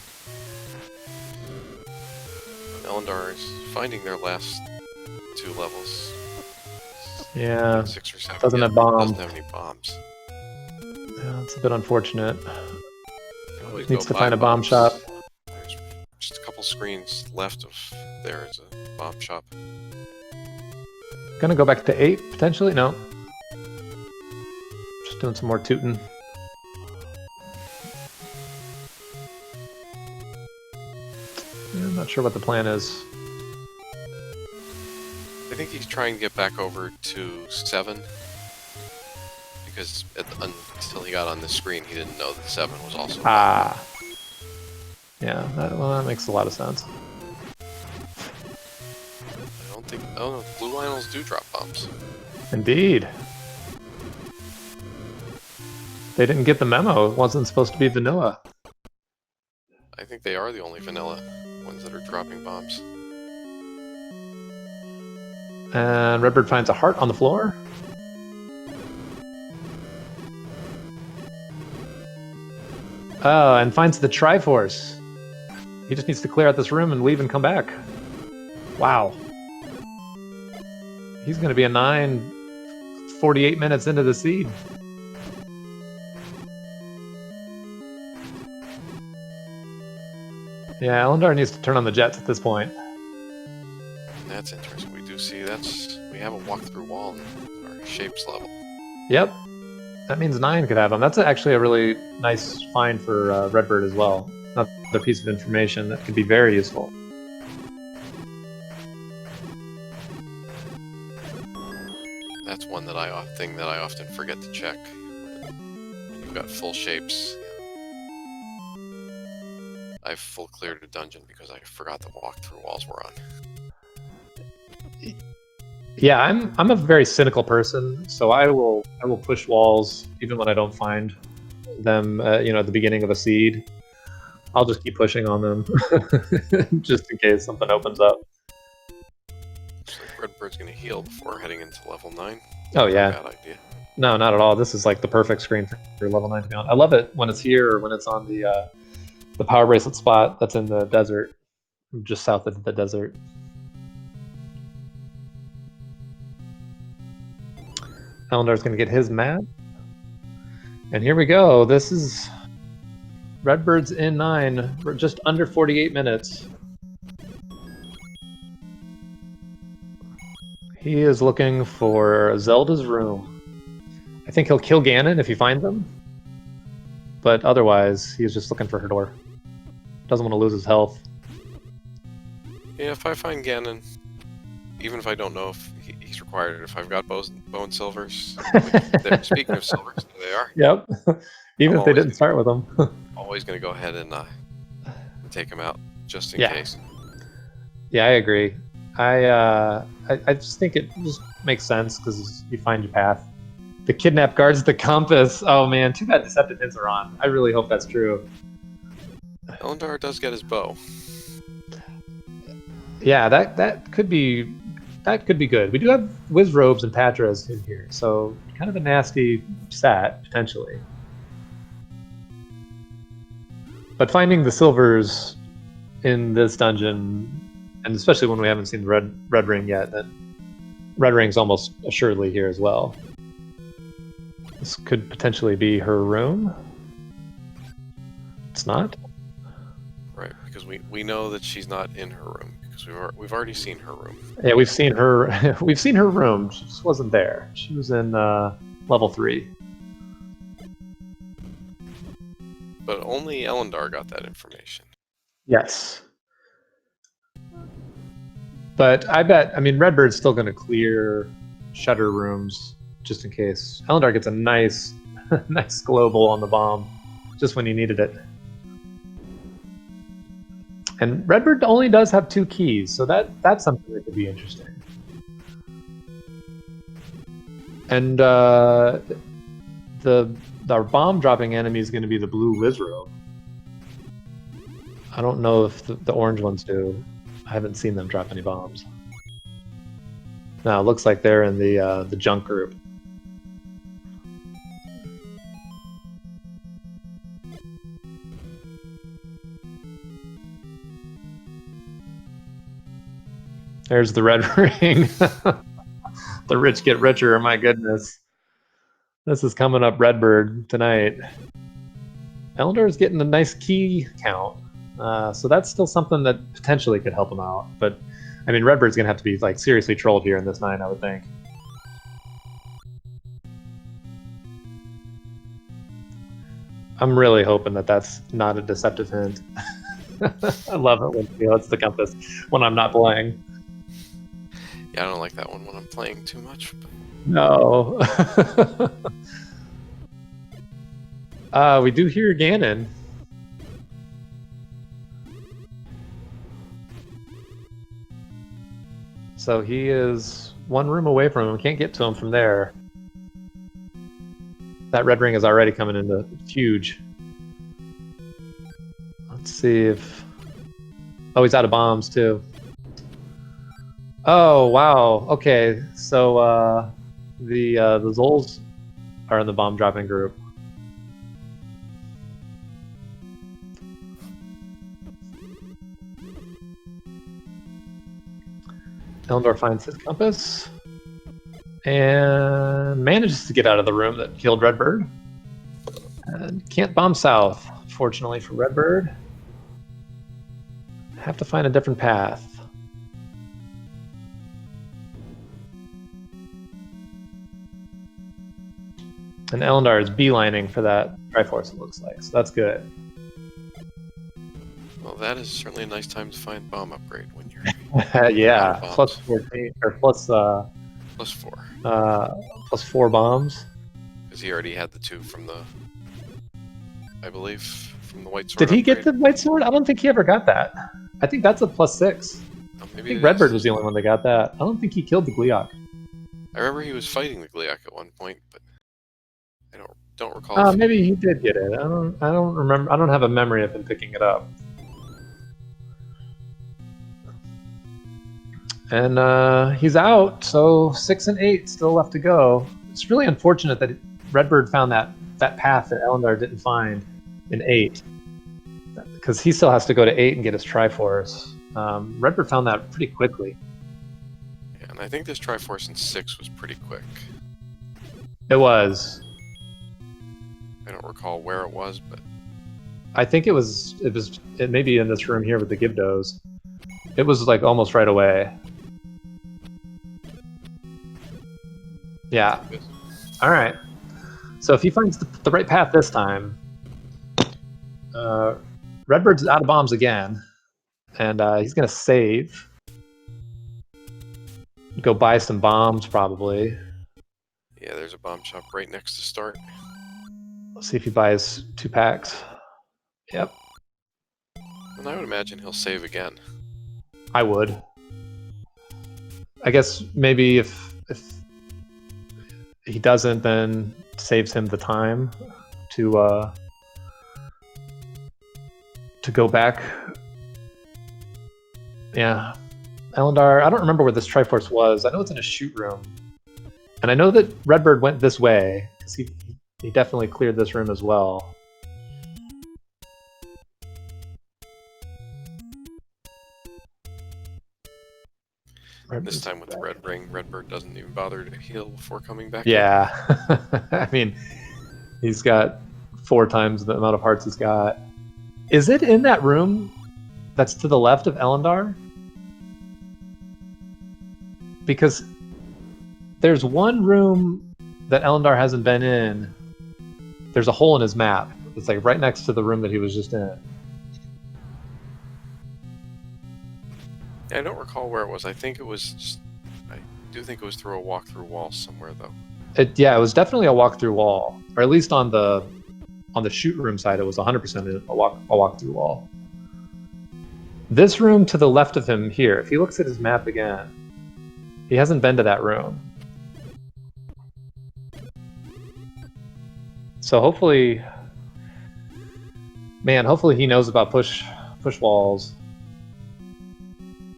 Ellendar is finding their last 2 levels. Yeah, 6 or 7. doesn't have bombs. Doesn't have any bombs. Yeah, it's a bit unfortunate. Needs to buy find a bomb bombs. shop. There's just a couple screens left of there is a bomb shop. Gonna go back to 8 potentially. No, just doing some more tooting. Yeah, I'm not sure what the plan is. I think he's trying to get back over to 7 because until he got on the screen, he didn't know that 7 was also. Ah, yeah, that makes a lot of sense. I don't think. Oh no, blue Lionels do drop bombs. Indeed. They didn't get the memo. It wasn't supposed to be vanilla. I think they are the only vanilla ones that are dropping bombs. And Redbird finds a heart on the floor. Oh, and finds the Triforce. He just needs to clear out this room and leave and come back. Wow. He's going to be a 9, 48 minutes into the seed. Yeah, Ellendar needs to turn on the jets at this point. That's interesting. We do see we have a walk-through wall in our shapes level. Yep. That means 9 could have them. That's actually a really nice find for Redbird as well. Another piece of information that could be very useful. That's one thing that I often forget to check when you've got full shapes. I've full cleared a dungeon because I forgot the walk-through walls were on. Yeah, I'm a very cynical person, so I will push walls even when I don't find them. At the beginning of a seed, I'll just keep pushing on them just in case something opens up. Looks like Redbird's gonna heal before heading into level 9. Oh yeah. Bad idea. No, not at all. This is like the perfect screen for level 9 to be on. I love it when it's here or when it's on the power bracelet spot that's in the desert, just south of the desert. Ellendar's going to get his map. And here we go. This is Redbird's in 9. We're just under 48 minutes. He is looking for Zelda's room. I think he'll kill Ganon if he finds them. But otherwise, he's just looking for her door. Doesn't want to lose his health. Yeah, if I find Ganon, even if I don't know if he's required, if I've got bone silvers, speaking of silvers, there they are. Yep. Even if they didn't start with them. Always going to go ahead and take him out, just in case. Yeah, I agree. I just think it just makes sense because you find your path. The kidnap guards the compass. Oh man, too bad deceptive hints are on. I really hope that's true. Ellendar does get his bow. Yeah, that could be good. We do have Wiz Robes and Patras in here, so kind of a nasty stat potentially. But finding the silvers in this dungeon And especially when we haven't seen the red ring yet, then red ring's almost assuredly here as well. This could potentially be her room. It's not. Right, because we know that she's not in her room because we've already seen her room. Yeah, we've seen her. We've seen her room. She just wasn't there. She was in level 3. But only Ellendar got that information. Yes. But I bet, I mean, Redbird's still going to clear shutter rooms just in case. Ellendar gets a nice, nice global on the bomb just when he needed it. And Redbird only does have 2 keys, so that's something that could be interesting. And our bomb dropping enemy is going to be the blue Wizro. I don't know if the orange ones do. I haven't seen them drop any bombs. Now it looks like they're in the junk group. There's the red ring. The rich get richer, my goodness. This is coming up Redbird tonight. Ellendar is getting a nice key count. So that's still something that potentially could help him out. But, I mean, Redbird's going to have to be, like, seriously trolled here in this 9, I would think. I'm really hoping that that's not a deceptive hint. I love it when he lets the compass when I'm not playing. Yeah, I don't like that one when I'm playing too much. But... No. We do hear Ganon. So he is 1 room away from him. Can't get to him from there. That red ring is already coming into huge. Let's see if... Oh, he's out of bombs too. Oh, wow. Okay, so the Zols are in the bomb dropping group. Ellendar finds his compass and manages to get out of the room that killed Redbird. And can't bomb south, fortunately for Redbird. Have to find a different path. And Ellendar is beelining for that Triforce, it looks like, so that's good. Well, that is certainly a nice time to find bomb upgrade when you're... Yeah, plus 14, or plus 4. Plus 4 bombs. Because he already had the 2 from the... I believe, from the White Sword Did he upgrade. get the White Sword? I don't think he ever got that. I think that's a plus 6. Oh, I think Redbird was the only one that got that. I don't think he killed the Gleeok. I remember he was fighting the Gleeok at one point, but I don't recall. Maybe he did get it. I don't remember. I don't have a memory of him picking it up. And he's out, so 6 and 8 still left to go. It's really unfortunate that Redbird found that path that Ellendar didn't find in 8, because he still has to go to 8 and get his Triforce. Redbird found that pretty quickly. Yeah, and I think this Triforce in 6 was pretty quick. It was. I don't recall where it was, but I think it may be in this room here with the Gibdos. It was like almost right away. Yeah. All right. So if he finds the right path this time, Redbird's out of bombs again, and he's gonna save. Go buy some bombs probably. Yeah, there's a bomb shop right next to start. Let's see if he buys 2 packs. Yep. And I would imagine he'll save again. I would. I guess maybe if he doesn't, then saves him the time to go back. Yeah. Ellendar, I don't remember where this Triforce was. I know it's in a shoot room. And I know that Redbird went this way, because he definitely cleared this room as well. This time with the red ring, Redbird doesn't even bother to heal before coming back in. Yeah. I mean, he's got 4 times the amount of hearts he's got. Is it in that room that's to the left of Ellendar? Because there's one room that Ellendar hasn't been in. There's a hole in his map. It's like right next to the room that he was just in. I don't recall where it was. I think it was just, I do think it was through a walk-through wall somewhere, though. Yeah, it was definitely a walk-through wall, or at least on the shoot room side, it was 100% a walk-through wall. This room to the left of him here, if he looks at his map again, he hasn't been to that room. So hopefully, man, hopefully he knows about push walls.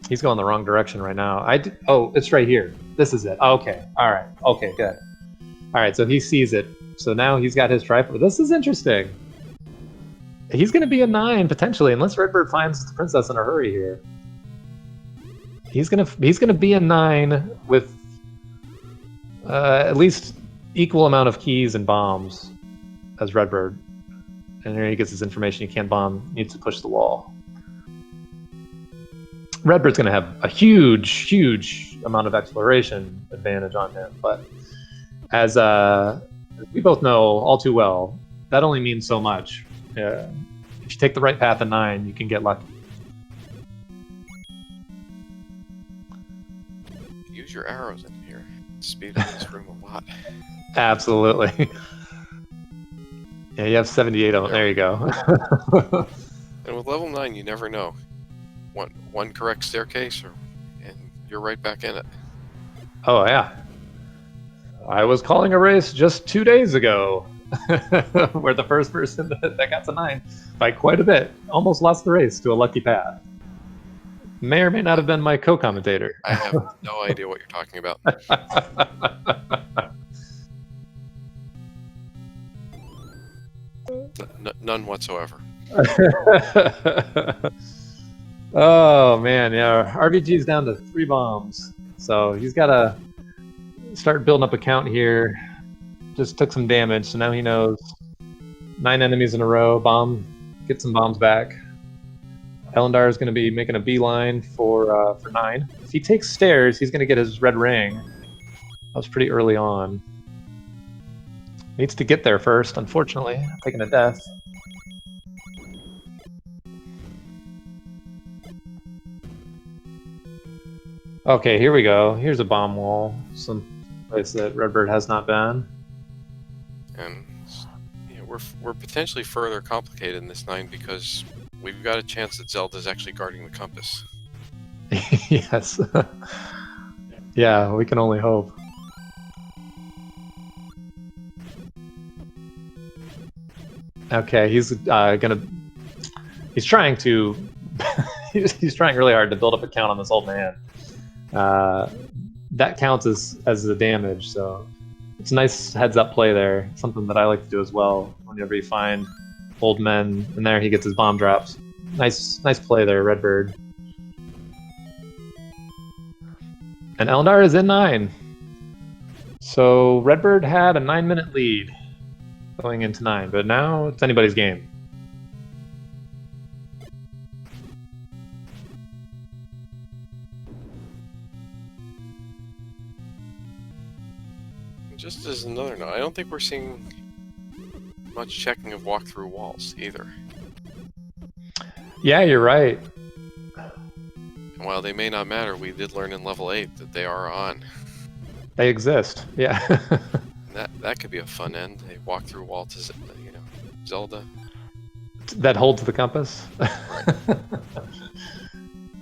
He's going the wrong direction right now. Oh, it's right here. This is it. Okay. All right. Okay, good. All right, so he sees it. So now he's got his tripod. This is interesting. He's going to be a 9 potentially, unless Redbird finds the princess in a hurry here. He's gonna be a 9 with at least equal amount of keys and bombs as Redbird. And here he gets his information. He can't bomb. Needs to push the wall. Redbird's going to have a huge amount of exploration advantage on him, but as we both know all too well, that only means so much. If you take the right path at 9, you can get lucky. Use your arrows in here. Speed up this room a lot. Absolutely. Yeah, you have 78 of them. There you go. And with level 9, you never know. One correct staircase, and you're right back in it. Oh, yeah. I was calling a race just 2 days ago where the first person that got to 9 by quite a bit almost lost the race to a lucky path. May or may not have been my co-commentator. I have no idea what you're talking about. None whatsoever. Oh man, yeah. RBG's down to 3 bombs, so he's got to start building up a count here. Just took some damage, so now he knows 9 enemies in a row. Get some bombs back. Ellendar is going to be making a beeline for 9. If he takes stairs, he's going to get his red ring. That was pretty early on. Needs to get there first, unfortunately. Taking a death. Okay, here we go. Here's a bomb wall. Some place that Redbird has not been. And yeah, we're potentially further complicated in this 9 because we've got a chance that Zelda's actually guarding the compass. Yes. Yeah, we can only hope. Okay, he's trying to he's trying really hard to build up a count on this old man. That counts as the damage, so it's a nice heads-up play there. Something that I like to do as well. Whenever you find old men, and there he gets his bomb drops. Nice play there, Redbird. And Ellendar is in 9. So Redbird had a 9-minute lead going into 9, but now it's anybody's game. Just as another note, I don't think we're seeing much checking of walk-through walls either. Yeah, you're right. And while they may not matter, we did learn in level 8 that they are on. They exist, yeah. That could be a fun end. A walk-through wall to Zelda. That holds the compass. Right.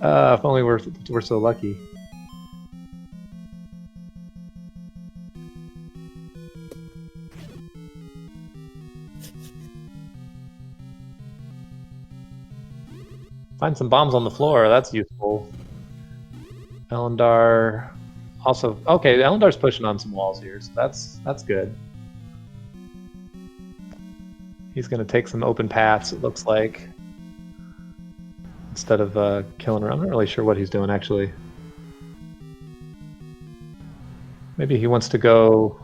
If only we're so lucky. Find some bombs on the floor. That's useful. Ellendar also okay. Ellendar's pushing on some walls here, so that's good. He's going to take some open paths. It looks like instead of killing her. I'm not really sure what he's doing actually. Maybe he wants to go...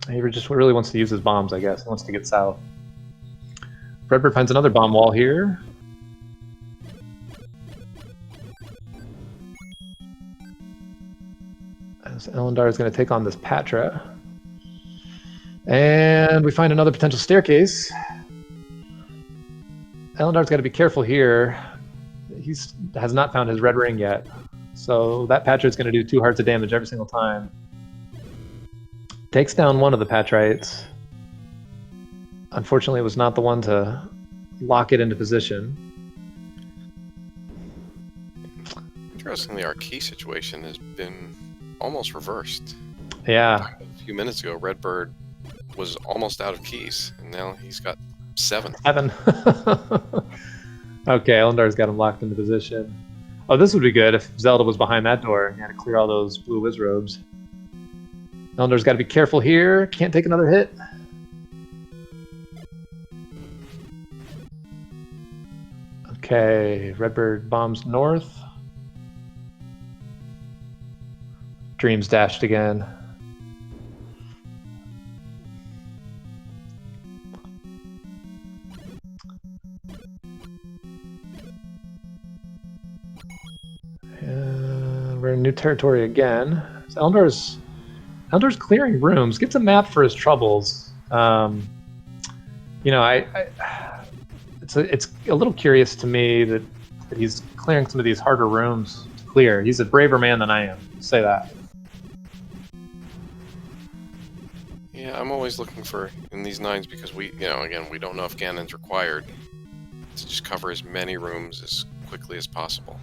He just really wants to use his bombs, I guess. He wants to get south. RedBird finds another bomb wall here. As Ellendar is going to take on this Patra. And we find another potential staircase. Ellendar's got to be careful here. He has not found his red ring yet. So that Patra is going to do 2 hearts of damage every single time. Takes down one of the Patrites. Unfortunately, it was not the one to lock it into position. Interestingly, our key situation has been almost reversed. Yeah. A few minutes ago, RedBird was almost out of keys, and now he's got 7. 7. Okay, Ellendar's got him locked into position. Oh, this would be good if Zelda was behind that door and he had to clear all those blue Wizrobes. Ellendar's got to be careful here. Can't take another hit. Okay, RedBird bombs north. Dreams dashed again. And we're in new territory again. So Ellendar's clearing rooms. Gets a map for his troubles. You know, it's a little curious to me that he's clearing some of these harder rooms to clear. He's a braver man than I am. Say that. Yeah, I'm always looking for in these 9s because again, we don't know if Ganon's required to just cover as many rooms as quickly as possible.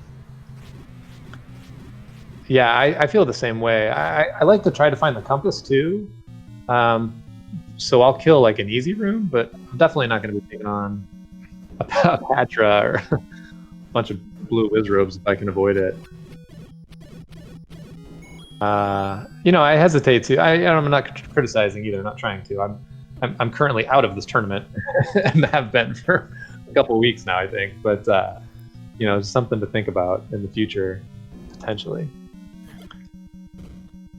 Yeah, I feel the same way. I like to try to find the compass too. So I'll kill like an easy room, but I'm definitely not going to be taking on a Patra or a bunch of blue Wizrobes if I can avoid it. You know, I hesitate to. I'm not criticizing either. I'm not trying to. I'm currently out of this tournament and have been for a couple of weeks now, I think. But you know, it's something to think about in the future, potentially.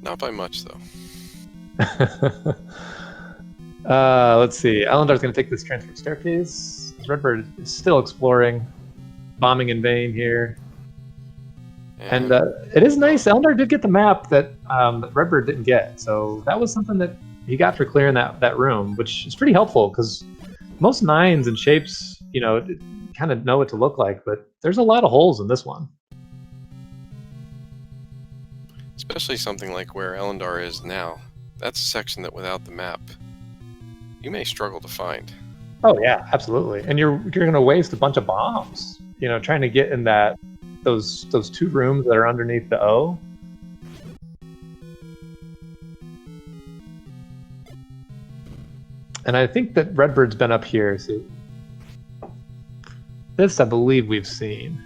Not by much, though. Let's see. Ellendar's going to take this transfer staircase. RedBird is still exploring, bombing in vain here. And it is nice. Ellendar did get the map that RedBird didn't get. So that was something that he got for clearing that room, which is pretty helpful because most 9s and shapes, you know, kind of know what to look like. But there's a lot of holes in this one. Especially something like where Ellendar is now. That's a section that without the map, you may struggle to find. Oh yeah, absolutely. And you're going to waste a bunch of bombs, you know, trying to get in those 2 rooms that are underneath the O. And I think that RedBird's been up here. So this, I believe, we've seen.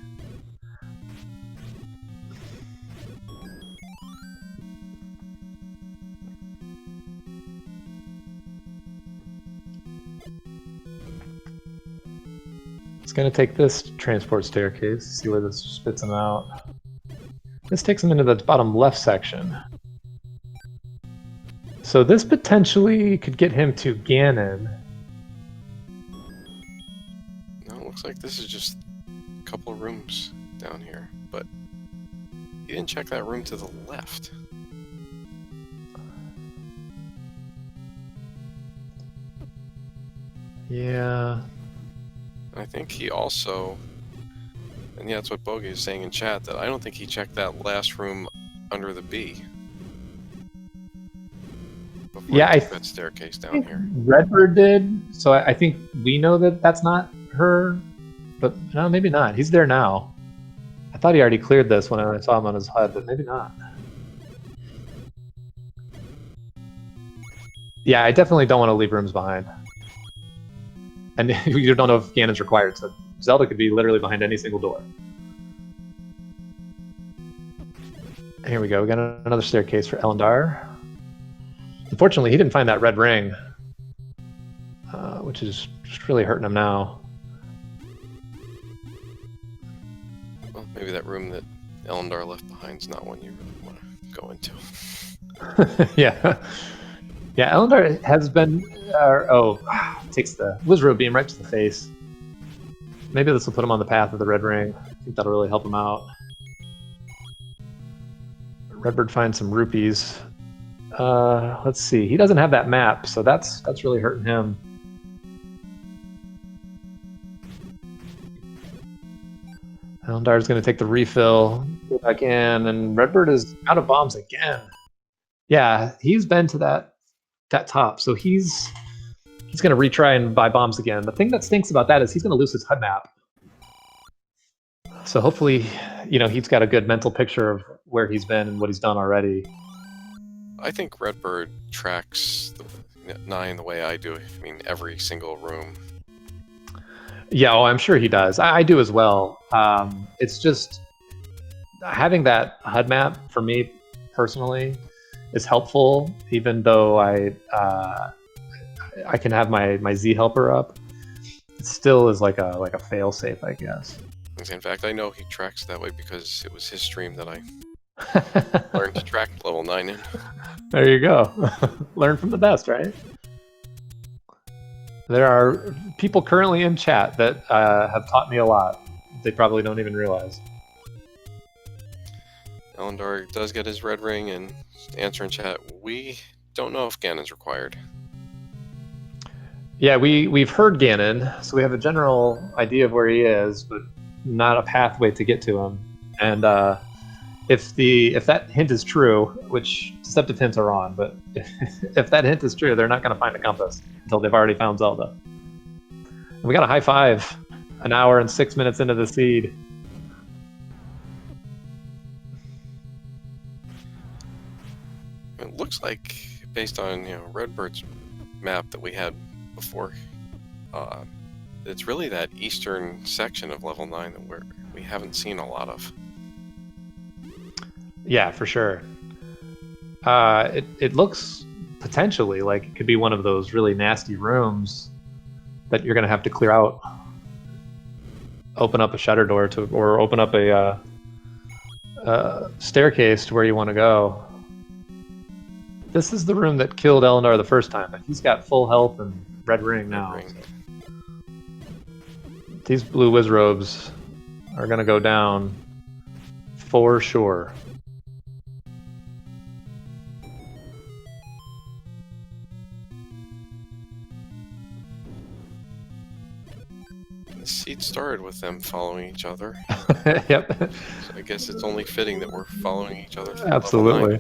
It's going to take this transport staircase, see where this spits him out. This takes him into the bottom left section. So this potentially could get him to Ganon. No, it looks like this is just a couple of rooms down here, but he didn't check that room to the left. Yeah. I think he also, and yeah, that's what Bogey is saying in chat, that I don't think he checked that last room under the B. Yeah, I that staircase down here. RedBird did, so I think we know that that's not her, but no, maybe not. He's there now. I thought he already cleared this when I saw him on his HUD, but maybe not. Yeah, I definitely don't want to leave rooms behind. And you don't know if Ganon's required, so Zelda could be literally behind any single door. Here we go, we got another staircase for Ellendar. Unfortunately, he didn't find that red ring, which is just really hurting him now. Well, Maybe that room that Ellendar left behind is not one you really want to go into. Yeah. Yeah, Ellendar has been... takes the Wizrobe Beam right to the face. Maybe this will put him on the path of the red ring. I think that'll really help him out. Redbird finds some rupees. Let's see. He doesn't have that map, so that's really hurting him. Ellendar's going to take the refill, go back in, and Redbird is out of bombs again. Yeah, he's been to that top, so he's going to retry and buy bombs again. The thing that stinks about that is he's going to lose his HUD map. So hopefully, he's got a good mental picture of where he's been and what he's done already. I think Redbird tracks the 9 the way I do. I mean, every single room. Yeah, I'm sure he does. I do as well. It's just having that HUD map for me personally is helpful, even though I can have my Z helper up. It still is like a fail safe, I guess. In fact, I know he tracks that way because it was his stream that I learned to track level 9 in. There you go. Learn from the best, right? There are people currently in chat that have taught me a lot. They probably don't even realize. Ellendar does get his red ring, and answer in chat, we don't know if Ganon's required. Yeah, we've heard Ganon, so we have a general idea of where he is, but not a pathway to get to him. And if that hint is true, which deceptive hints are on, but if that hint is true, they're not going to find a compass until they've already found Zelda. And we got a high five, an hour and 6 minutes into the seed. It looks like, based on Redbird's map that we had before, it's really that eastern section of level 9 that we haven't seen a lot of. Yeah, for sure. It looks potentially like it could be one of those really nasty rooms that you're going to have to clear out. Open up a shutter door or open up a staircase to where you want to go. This is the room that killed Ellendar the first time, but he's got full health and red ring now. Red ring. These blue Wizrobes are going to go down for sure. The seed started with them following each other. Yep. So I guess it's only fitting that we're following each other. Absolutely.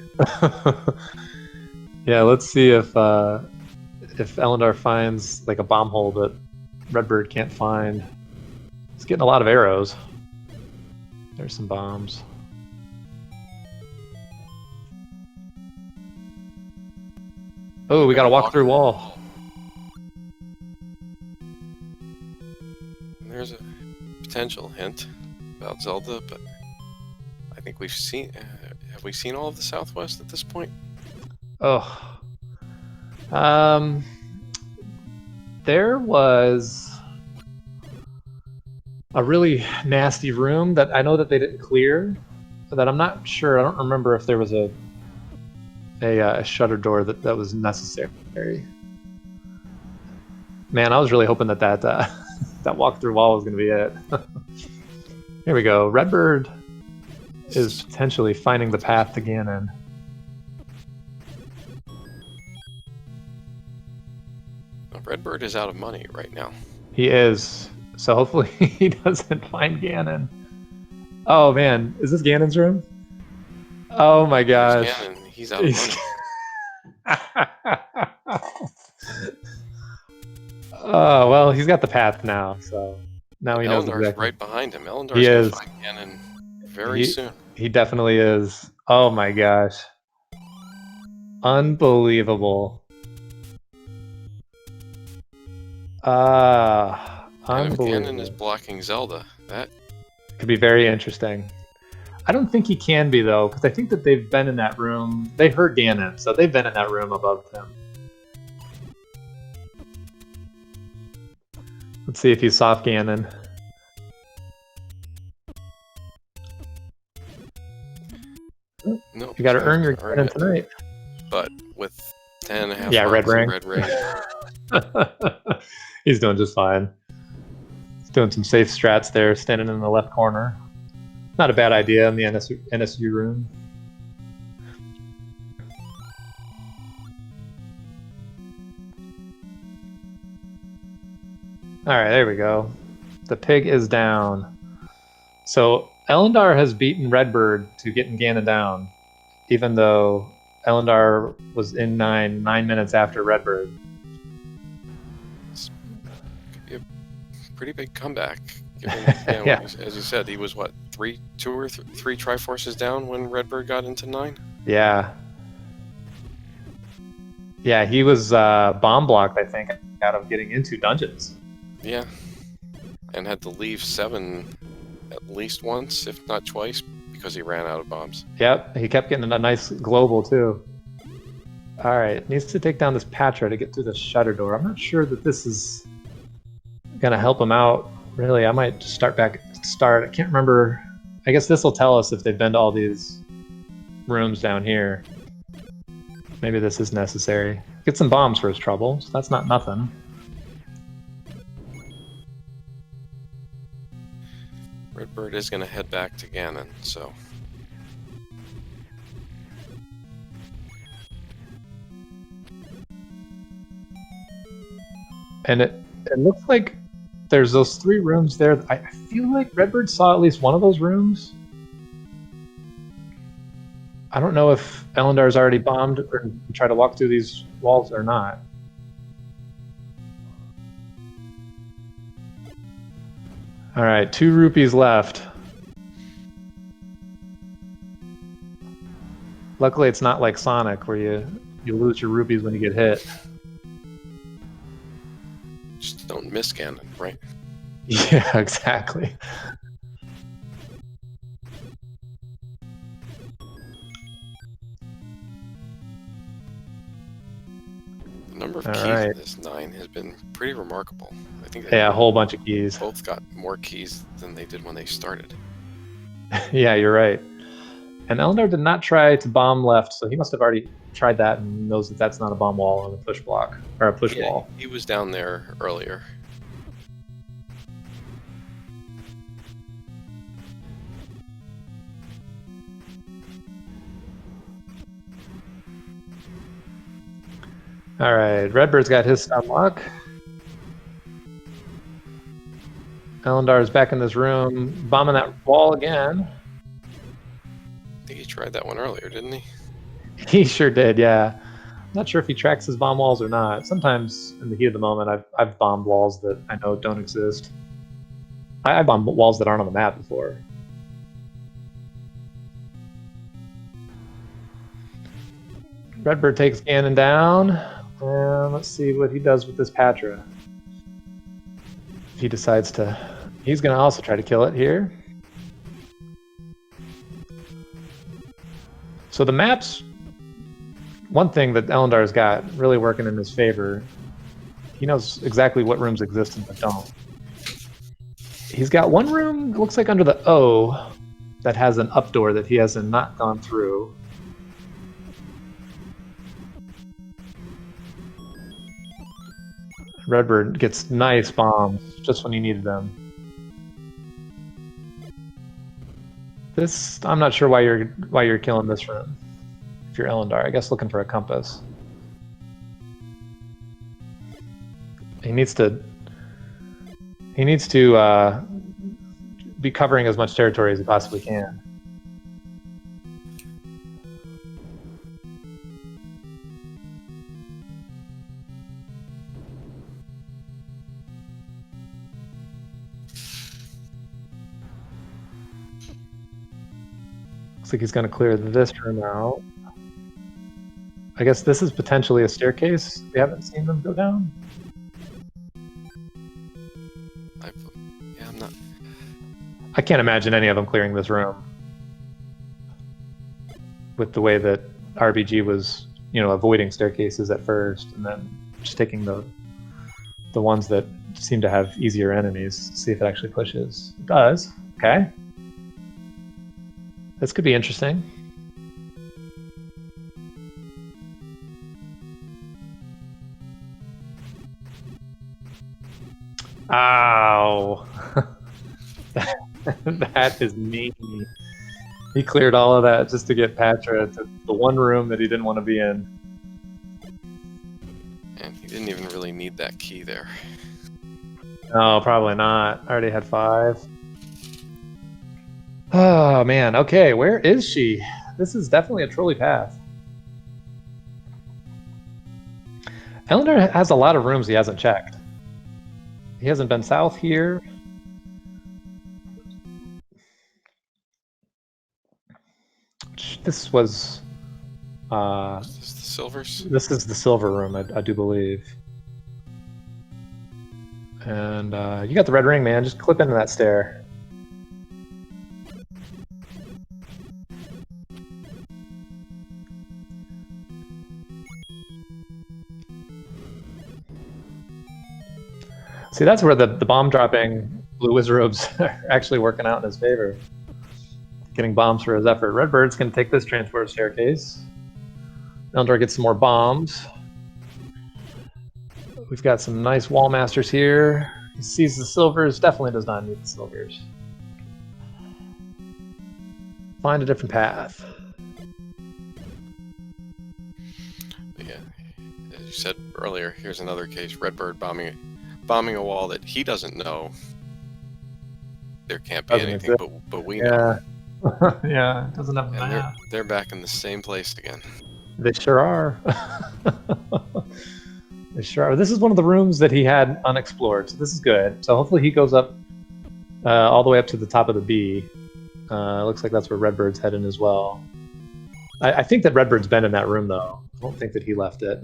Yeah, let's see if Ellendar finds like a bomb hole that Redbird can't find. He's getting a lot of arrows. There's some bombs. Oh, we got a walk-through wall. There's a potential hint about Zelda, but I think we've seen... have we seen all of the Southwest at this point? Oh. There was a really nasty room that I know that they didn't clear, that I'm not sure. I don't remember if there was a shutter door that was necessary. Man, I was really hoping that that walk-through wall was going to be it. Here we go. Redbird is potentially finding the path to Ganon. Redbird is out of money right now. He is. So hopefully he doesn't find Ganon. Oh man, is this Ganon's room? Oh my gosh. Ganon, he's out of money. Oh, well, he's got the path now, so now he knows Ellendar's exactly. right behind him. Ellendar's He going is. to find Ganon very soon. He definitely is. Oh my gosh. Unbelievable. And if Unbelievable. Ganon is blocking Zelda, that could be very interesting. I don't think he can be, though, because I think that they've been in that room. They heard Ganon, so they've been in that room above him. Let's see if he's soft Ganon. You got to earn your get in tonight. But with 10.5 yeah, red months ring. Red ring. He's doing just fine. He's doing some safe strats there, standing in the left corner. Not a bad idea in the NSU room. All right, there we go. The pig is down. So Ellendar has beaten Redbird to getting Ganon down, even though Ellendar was in 9 minutes after Redbird. It's a pretty big comeback. Given, yeah. As you said, he was what, 2 or 3 Triforces down when Redbird got into 9? Yeah. Yeah, he was bomb blocked, I think, out of getting into dungeons. Yeah. And had to leave 7 at least once, if not twice, because he ran out of bombs. Yep, he kept getting a nice global too. All right, needs to take down this Patra to get through the shutter door. I'm not sure that this is gonna help him out. Really, I might just start back at the start. I can't remember. I guess this will tell us if they've been to all these rooms down here. Maybe this is necessary. Get some bombs for his trouble, so that's not nothing. Redbird is going to head back to Ganon, so... And it looks like there's those 3 rooms there. I feel like Redbird saw at least one of those rooms. I don't know if Ellendar's already bombed or tried to walk through these walls or not. All right, 2 rupees left. Luckily, it's not like Sonic where you lose your rupees when you get hit. Just don't miss Ganon, right? Yeah, exactly. The number of keys in this 9 has been pretty remarkable. I think a whole bunch of keys. Both got more keys than they did when they started. Yeah, you're right. And Ellendar did not try to bomb left, so he must have already tried that and knows that that's not a bomb wall on a push block or a push wall. He was down there earlier. All right, Redbird's got his unlock. Ellendar's back in this room, bombing that wall again. I think he tried that one earlier, didn't he? He sure did, yeah. Not sure if he tracks his bomb walls or not. Sometimes, in the heat of the moment, I've bombed walls that I know don't exist. I bombed walls that aren't on the map before. Redbird takes Ganon down. And let's see what he does with this Patra. If he decides to... He's going to also try to kill it here. So the maps... One thing that Ellendar's got really working in his favor, he knows exactly what rooms exist and what don't. He's got one room, looks like under the O, that has an up door that he has not gone through. Redbird gets nice bombs just when he needed them. This, I'm not sure why you're killing this room. If you're Ellendar, I guess looking for a compass. He needs to be covering as much territory as he possibly can. Looks like he's going to clear this room out. I guess this is potentially a staircase. We haven't seen them go down. I'm not. I can't imagine any of them clearing this room. With the way that RBG was, avoiding staircases at first, and then just taking the ones that seem to have easier enemies to see if it actually pushes. It does. Okay. This could be interesting. Ow. That is mean. He cleared all of that just to get Patra to the one room that he didn't want to be in. And he didn't even really need that key there. No, probably not. I already had 5. Oh, man. Okay, where is she? This is definitely a trolley path. Ellendar has a lot of rooms he hasn't checked. He hasn't been south here. This was... Is this the silvers? This is the silver room, I do believe. And you got the red ring, man. Just clip into that stair. See, that's where the bomb-dropping blue wizards are actually working out in his favor. Getting bombs for his effort. Redbird's going to take this transport staircase. Ellendar gets some more bombs. We've got some nice wall masters here. He sees the silvers. Definitely does not need the silvers. Find a different path. Yeah, as you said earlier, here's another case. Redbird bombing a wall that he doesn't know. There can't be anything, but we know. Yeah, it doesn't have a And map. they're back in the same place again. They sure are. They sure are. This is one of the rooms that he had unexplored, so this is good. So hopefully he goes up all the way up to the top of the B. Looks like that's where Redbird's heading as well. I think that Redbird's been in that room, though. I don't think that he left it.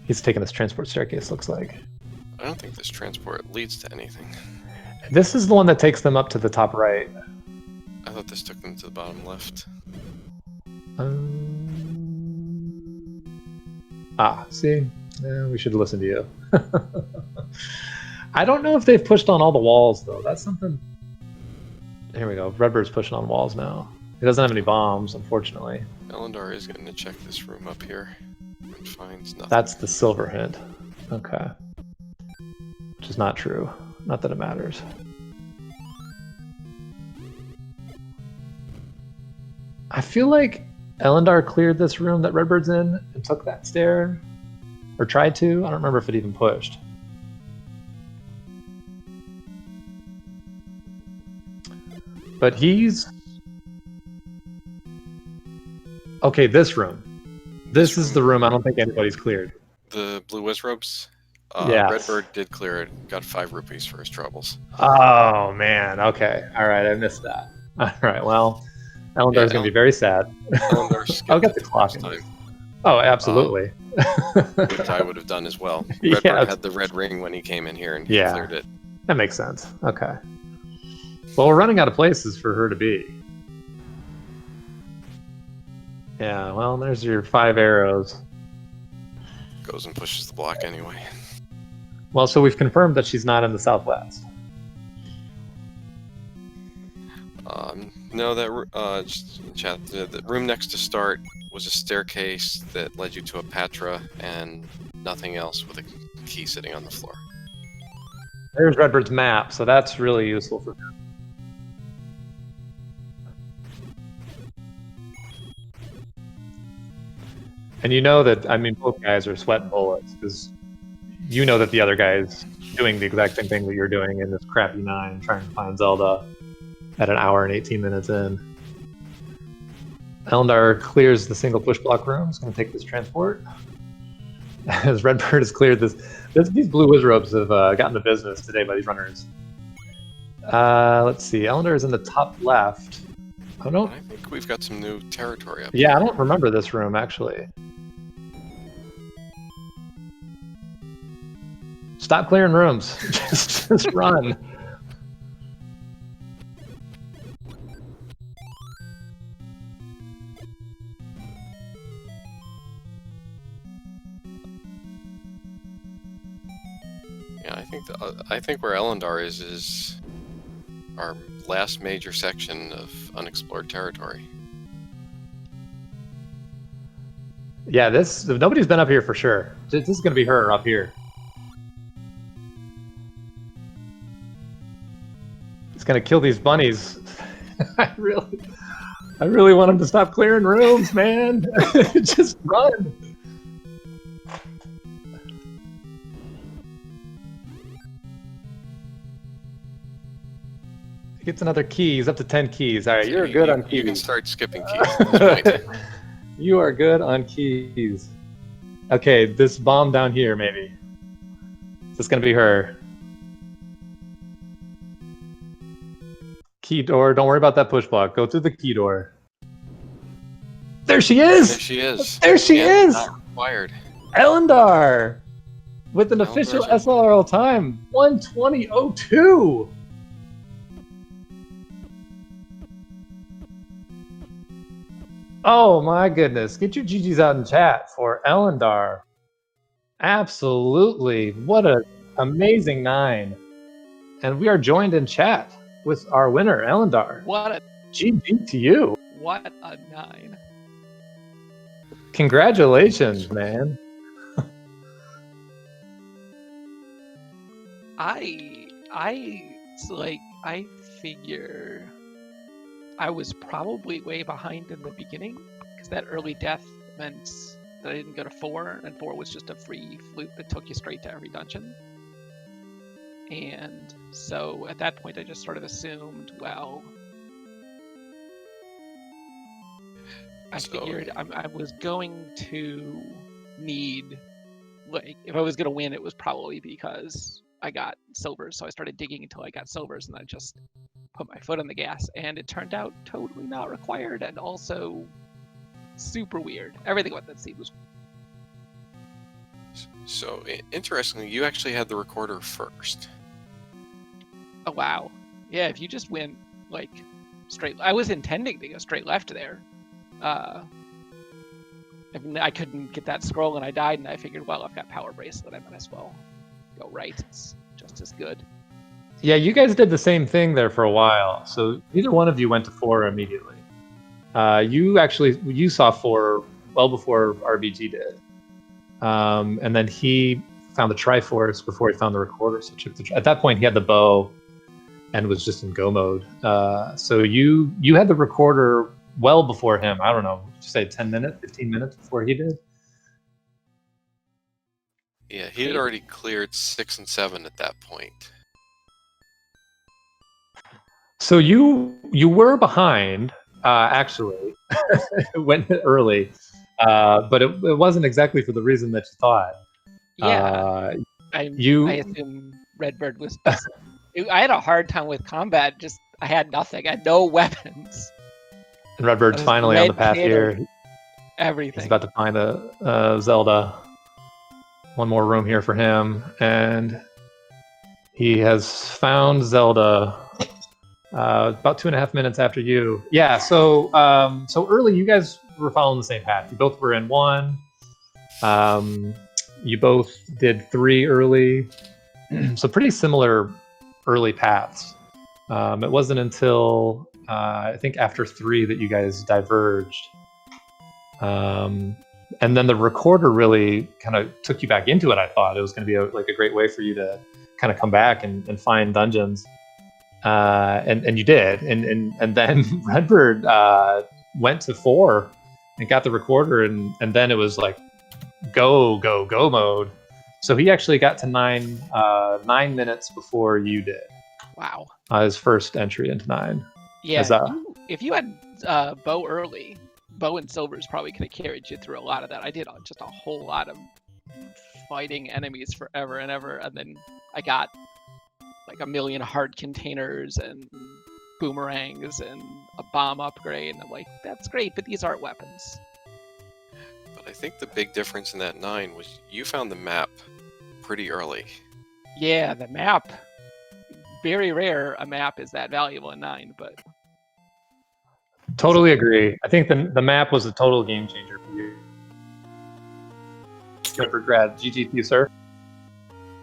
He's taken this transport staircase, looks like. I don't think this transport leads to anything. This is the one that takes them up to the top right. I thought this took them to the bottom left. See? Yeah, we should listen to you. I don't know if they've pushed on all the walls, though. That's something... Here we go. Redbird's pushing on walls now. He doesn't have any bombs, unfortunately. Ellendar is going to check this room up here and finds nothing. That's the silver hint. Okay. Which is not true. Not that it matters. I feel like Ellendar cleared this room that Redbird's in and took that stair. Or tried to. I don't remember if it even pushed. But he's... Okay, this room. This is the room I don't think anybody's cleared. The blue wizards? Yeah. Redbird did clear it. Got 5 rupees for his troubles. Oh, man. Okay. All right, I missed that. All right, well, Ellendar's going to be very sad. I'll get the clock. Time. Oh, absolutely. Which I would have done as well. Redbird had the red ring when he came in here and he cleared it. That makes sense. Okay. Well, we're running out of places for her to be. Yeah, well, there's your 5 arrows. Goes and pushes the block anyway. Well, so we've confirmed that she's not in the southwest. No, that just chat. The room next to start was a staircase that led you to a patra and nothing else with a key sitting on the floor. There's Redbird's map, so that's really useful for her. And you know that, I mean, both guys are sweating bullets, because you know that the other guy's doing the exact same thing that you're doing in this crappy 9, trying to find Zelda at an hour and 18 minutes in. Ellendar clears the single push block room. He's going to take this transport. As Redbird has cleared this, these blue wizards have gotten the business today by these runners. Let's see. Ellendar is in the top left. Oh no! I think we've got some new territory up. Yeah, I don't remember this room actually. Stop clearing rooms. just run. Yeah, I think where Ellendar is our last major section of unexplored territory. Yeah, nobody's been up here for sure. This is going to be her up here. It's gonna kill these bunnies. I really want him to stop clearing rooms, man. Just run. He gets another key. He's up to 10 keys. All right, you're good on keys. You can start skipping keys at this point. You are good on keys. Okay, this bomb down here, maybe. Is this gonna be her? Key door. Don't worry about that push block. Go through the key door. There she is! There she is. There she is! Not required. Ellendar! With an Ellendar's official SLRL time, 1:20:02. Oh my goodness. Get your GGs out in chat for Ellendar. Absolutely. What an amazing 9. And we are joined in chat with our winner, Ellendar. What a GG to you. what a 9. Congratulations, man. I figure I was probably way behind in the beginning because that early death meant that I didn't go to 4, and 4 was just a free flute that took you straight to every dungeon. And so at that point, I just sort of assumed, well, I figured I was going to need, like, if I was going to win, it was probably because I got silvers. So I started digging until I got silvers, and I just put my foot on the gas. And it turned out totally not required, and also super weird. Everything about that seed was. So, interestingly, you actually had the recorder first. Oh, wow. Yeah, if you just went, like, straight... I was intending to go straight left there. I couldn't get that scroll, and I died, and I figured, well, I've got Power Bracelet, I might as well go right. It's just as good. Yeah, you guys did the same thing there for a while. So neither one of you went to 4 immediately. You saw 4 well before RBG did. And then he found the Triforce before he found the recorder. So at that point, he had the bow and was just in go mode. So you had the recorder well before him. I don't know, would you say 10 minutes, 15 minutes before he did? Yeah, he had already cleared 6 and 7 at that point. So you were behind, actually. It went early, but it wasn't exactly for the reason that you thought. Yeah, I assume Redbird was. I had a hard time with combat. Just I had nothing. I had no weapons. And Redbird's finally on the path here. Everything. He's about to find a Zelda. One more room here for him, and he has found Zelda. About 2.5 minutes after you. Yeah, so early you guys were following the same path. You both were in 1. You both did 3 early. So pretty similar early paths. It wasn't until I think after 3 that you guys diverged. And then the recorder really kind of took you back into it. I thought it was going to be a great way for you to kind of come back and find dungeons. And you did, and then Redbird went to 4 and got the recorder, and then it was like go mode. So he actually got to 9 minutes before you did. Wow. His first entry into 9. Yeah. If you had bow early, bow and silvers probably could have carried you through a lot of that. I did just a whole lot of fighting enemies forever and ever, and then I got like 1 million hard containers and boomerangs and a bomb upgrade, and I'm like, that's great, but these aren't weapons. But I think the big difference in that 9 was you found the map pretty early. Yeah, the map. Very rare a map is that valuable in 9, but... Totally agree. I think the map was a total game changer for you. RedBirdGrad, GG to you, sir.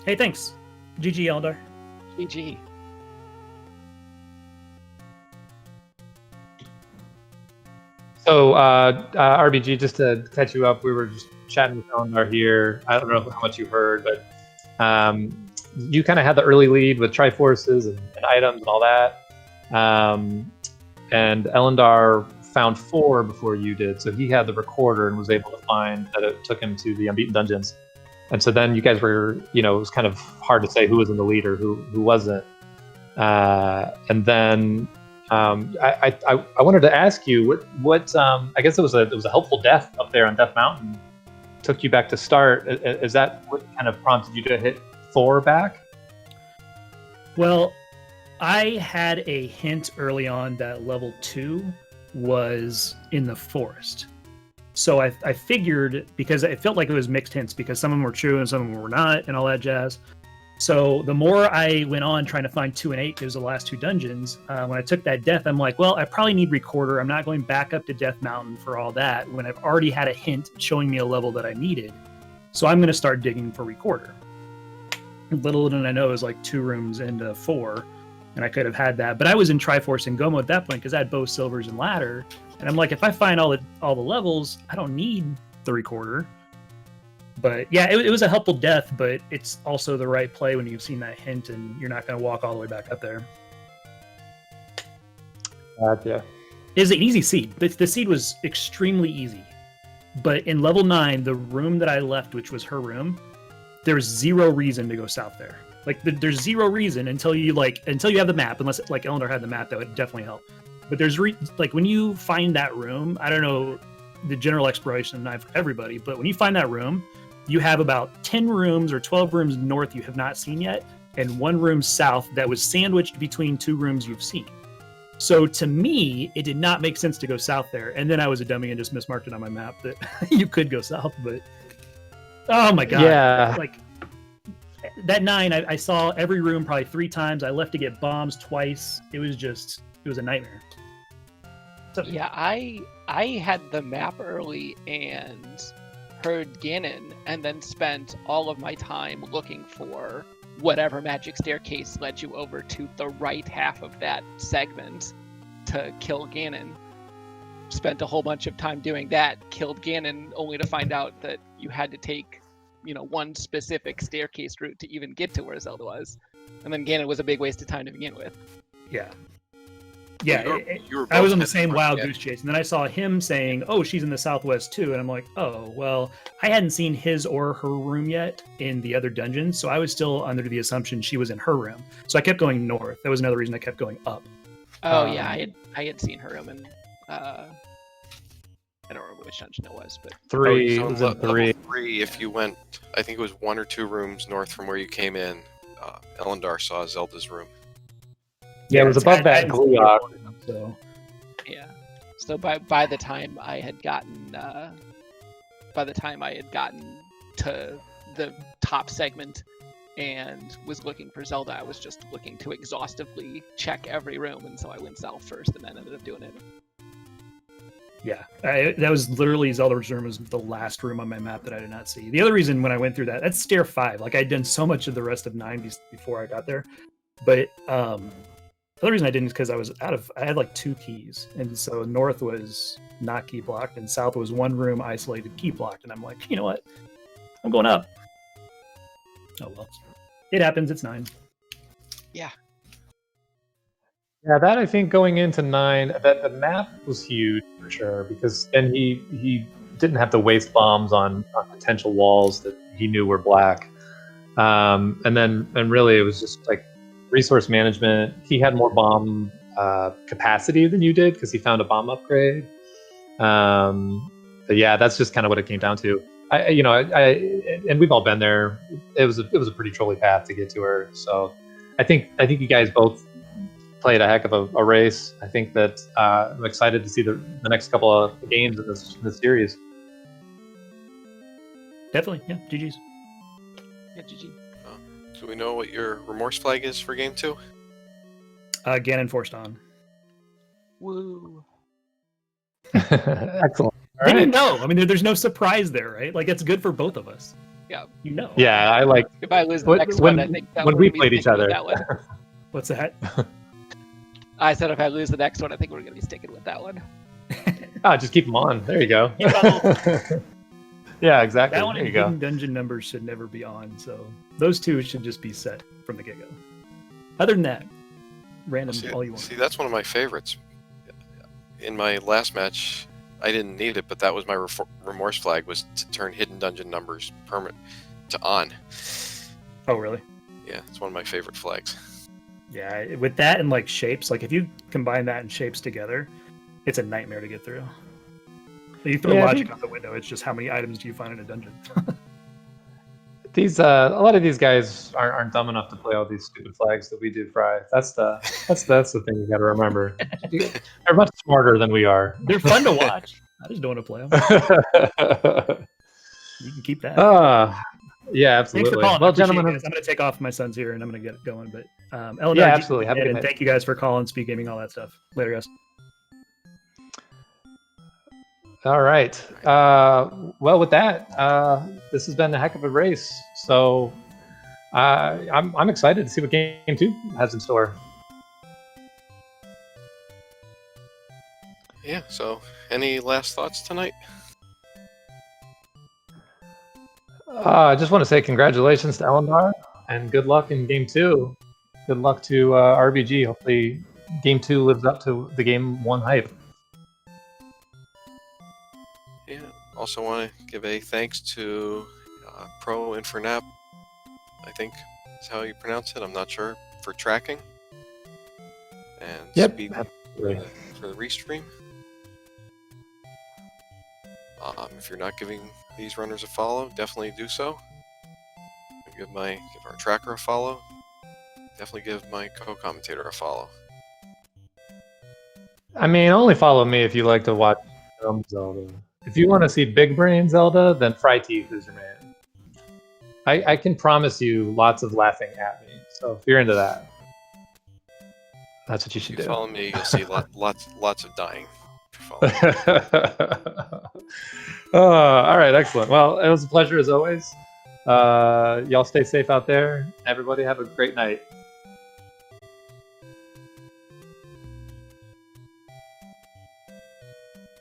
Hey, thanks. GG, Ellendar. GG. So, RBG, just to catch you up, we were just chatting with Ellendar here. I don't know how much you heard, but you kind of had the early lead with Triforces and items and all that. And Ellendar found 4 before you did, so he had the recorder and was able to find that it took him to the Unbeaten Dungeons. And so then you guys were, it was kind of hard to say who was in the lead or who wasn't. And then I wanted to ask you what I guess it was a helpful death up there on Death Mountain. Took you back to start. Is that what kind of prompted you to hit 4 back? Well, I had a hint early on that level 2 was in the forest. So I figured, because it felt like it was mixed hints, because some of them were true and some of them were not, and all that jazz. So the more I went on trying to find 2 and 8, those are the last 2 dungeons, when I took that death, I'm like, well, I probably need Recorder. I'm not going back up to Death Mountain for all that when I've already had a hint showing me a level that I needed. So I'm going to start digging for Recorder. Little did I know it was like 2 rooms into 4, and I could have had that. But I was in Triforce and Gomo at that point because I had both Silvers and Ladder. And I'm like, if I find all the levels, I don't need the Recorder. But yeah, it was a helpful death, but it's also the right play when you've seen that hint and you're not going to walk all the way back up there. Gotcha. It was an easy seed. The seed was extremely easy. But in level 9, the room that I left, which was her room, there's 0 reason to go south there. Like, there's 0 reason until you have the map, unless like Ellendar had the map, that would definitely help. But there's when you find that room, I don't know the general exploration knife for everybody, but when you find that room, you have about 10 rooms or 12 rooms north you have not seen yet, and 1 room south that was sandwiched between 2 rooms you've seen. So to me, it did not make sense to go south there. And then I was a dummy and just mismarked it on my map that you could go south, but oh my god. Yeah. Like that 9, I saw every room probably 3 times. I left to get bombs twice. It was a nightmare. So, Yeah, I had the map early and heard Ganon, and then spent all of my time looking for whatever magic staircase led you over to the right half of that segment to kill Ganon. Spent a whole bunch of time doing that, killed Ganon, only to find out that you had to take, one specific staircase route to even get to where Zelda was. And then Ganon was a big waste of time to begin with. yeah. Yeah, You were I was both on the headed same towards wild the goose chase, and then I saw him saying, "Oh, she's in the southwest too," and I'm like, "Oh, well, I hadn't seen his or her room yet in the other dungeons, so I was still under the assumption she was in her room. So I kept going north. That was another reason I kept going up. Oh yeah, I had seen her room, and I don't remember which dungeon it was, but 3. So It was in level 3. 3, if you went, I think it was 1 or 2 rooms north from where you came in, Ellendar saw Zelda's room. Yeah, it was above I that hadn't seen Gluok. her room, so yeah. So by the time I had gotten to the top segment and was looking for Zelda, I was just looking to exhaustively check every room, and so I went south first, and then ended up doing it. yeah, that was literally Zelda's room was the last room on my map that I did not see. The other reason when I went through that's stair 5. Like I'd done so much of the rest of 9 before I got there, but the other reason I didn't is because I had like 2 keys, and so north was not key blocked, and south was 1 room isolated key blocked, and I'm like, you know what? I'm going up. Oh well, it happens. It's 9. Yeah. Yeah, that I think going into 9, that the map was huge for sure, because then he didn't have to waste bombs on potential walls that he knew were black. And really it was just like resource management. He had more bomb capacity than you did because he found a bomb upgrade. But yeah, that's just kind of what it came down to. And we've all been there. It was a pretty trolly path to get to her. So I think you guys both played a heck of a race. I think that I'm excited to see the next couple of games in this series. Definitely, yeah. GG's. Yeah, GG. Do we know what your remorse flag is for game 2? Ganon forced on. Woo. Excellent. All Didn't right. know. I mean, there's no surprise there, right? Like it's good for both of us. Yeah. You know. Yeah, I like If I lose the When- next when- one, I think that when we're we gonna be played each sticking with other. that one. What's that? I said if I lose the next one, I think we're going to be sticking with that one. just keep them on. There you go. Keep it Yeah, exactly. That one There and you go. hidden dungeon numbers should never be on, so those 2 should just be set from the get-go. Other than that, random all you want. See, that's one of my favorites. In my last match, I didn't need it, but that was my remorse flag, was to turn hidden dungeon numbers permanent to on. Oh, really? Yeah, it's one of my favorite flags. Yeah, with that and like shapes, like if you combine that and shapes together, it's a nightmare to get through. You throw logic out the window. It's just how many items do you find in a dungeon? These a lot of these guys aren't dumb enough to play all these stupid flags that we do, Fry. That's the thing you got to remember. They're much smarter than we are. They're fun to watch. I just don't want to play them. You can keep that. Yeah, absolutely. Thanks for calling. Well, gentlemen, gentlemen, I'm going to take off. My son's here, and I'm going to get going. But Ellendar, yeah, absolutely. Have a good and night. thank you guys for calling, SpeedGaming, all that stuff. Later, guys. All right. Well, with that, this has been a heck of a race. So I'm excited to see what game 2 has in store. Yeah. So, any last thoughts tonight? I just want to say congratulations to Ellendar and good luck in game 2. Good luck to RBG. Hopefully, game 2 lives up to the game 1 hype. Yeah. Also want to give a thanks to Pro Infernap, I think is how you pronounce it. I'm not sure, for tracking. And Speed absolutely. For the restream. If you're not giving these runners a follow, definitely do so. Give our tracker a follow. Definitely give my co-commentator a follow. I mean, only follow me if you like to watch Zelda. If you want to see big brain Zelda, then Fry Teeth is your man. I can promise you lots of laughing at me. So if you're into that, that's what you should If you do. follow me, you'll see lots of dying. If you follow me. All right, excellent. Well, it was a pleasure as always. Y'all stay safe out there. Everybody have a great night.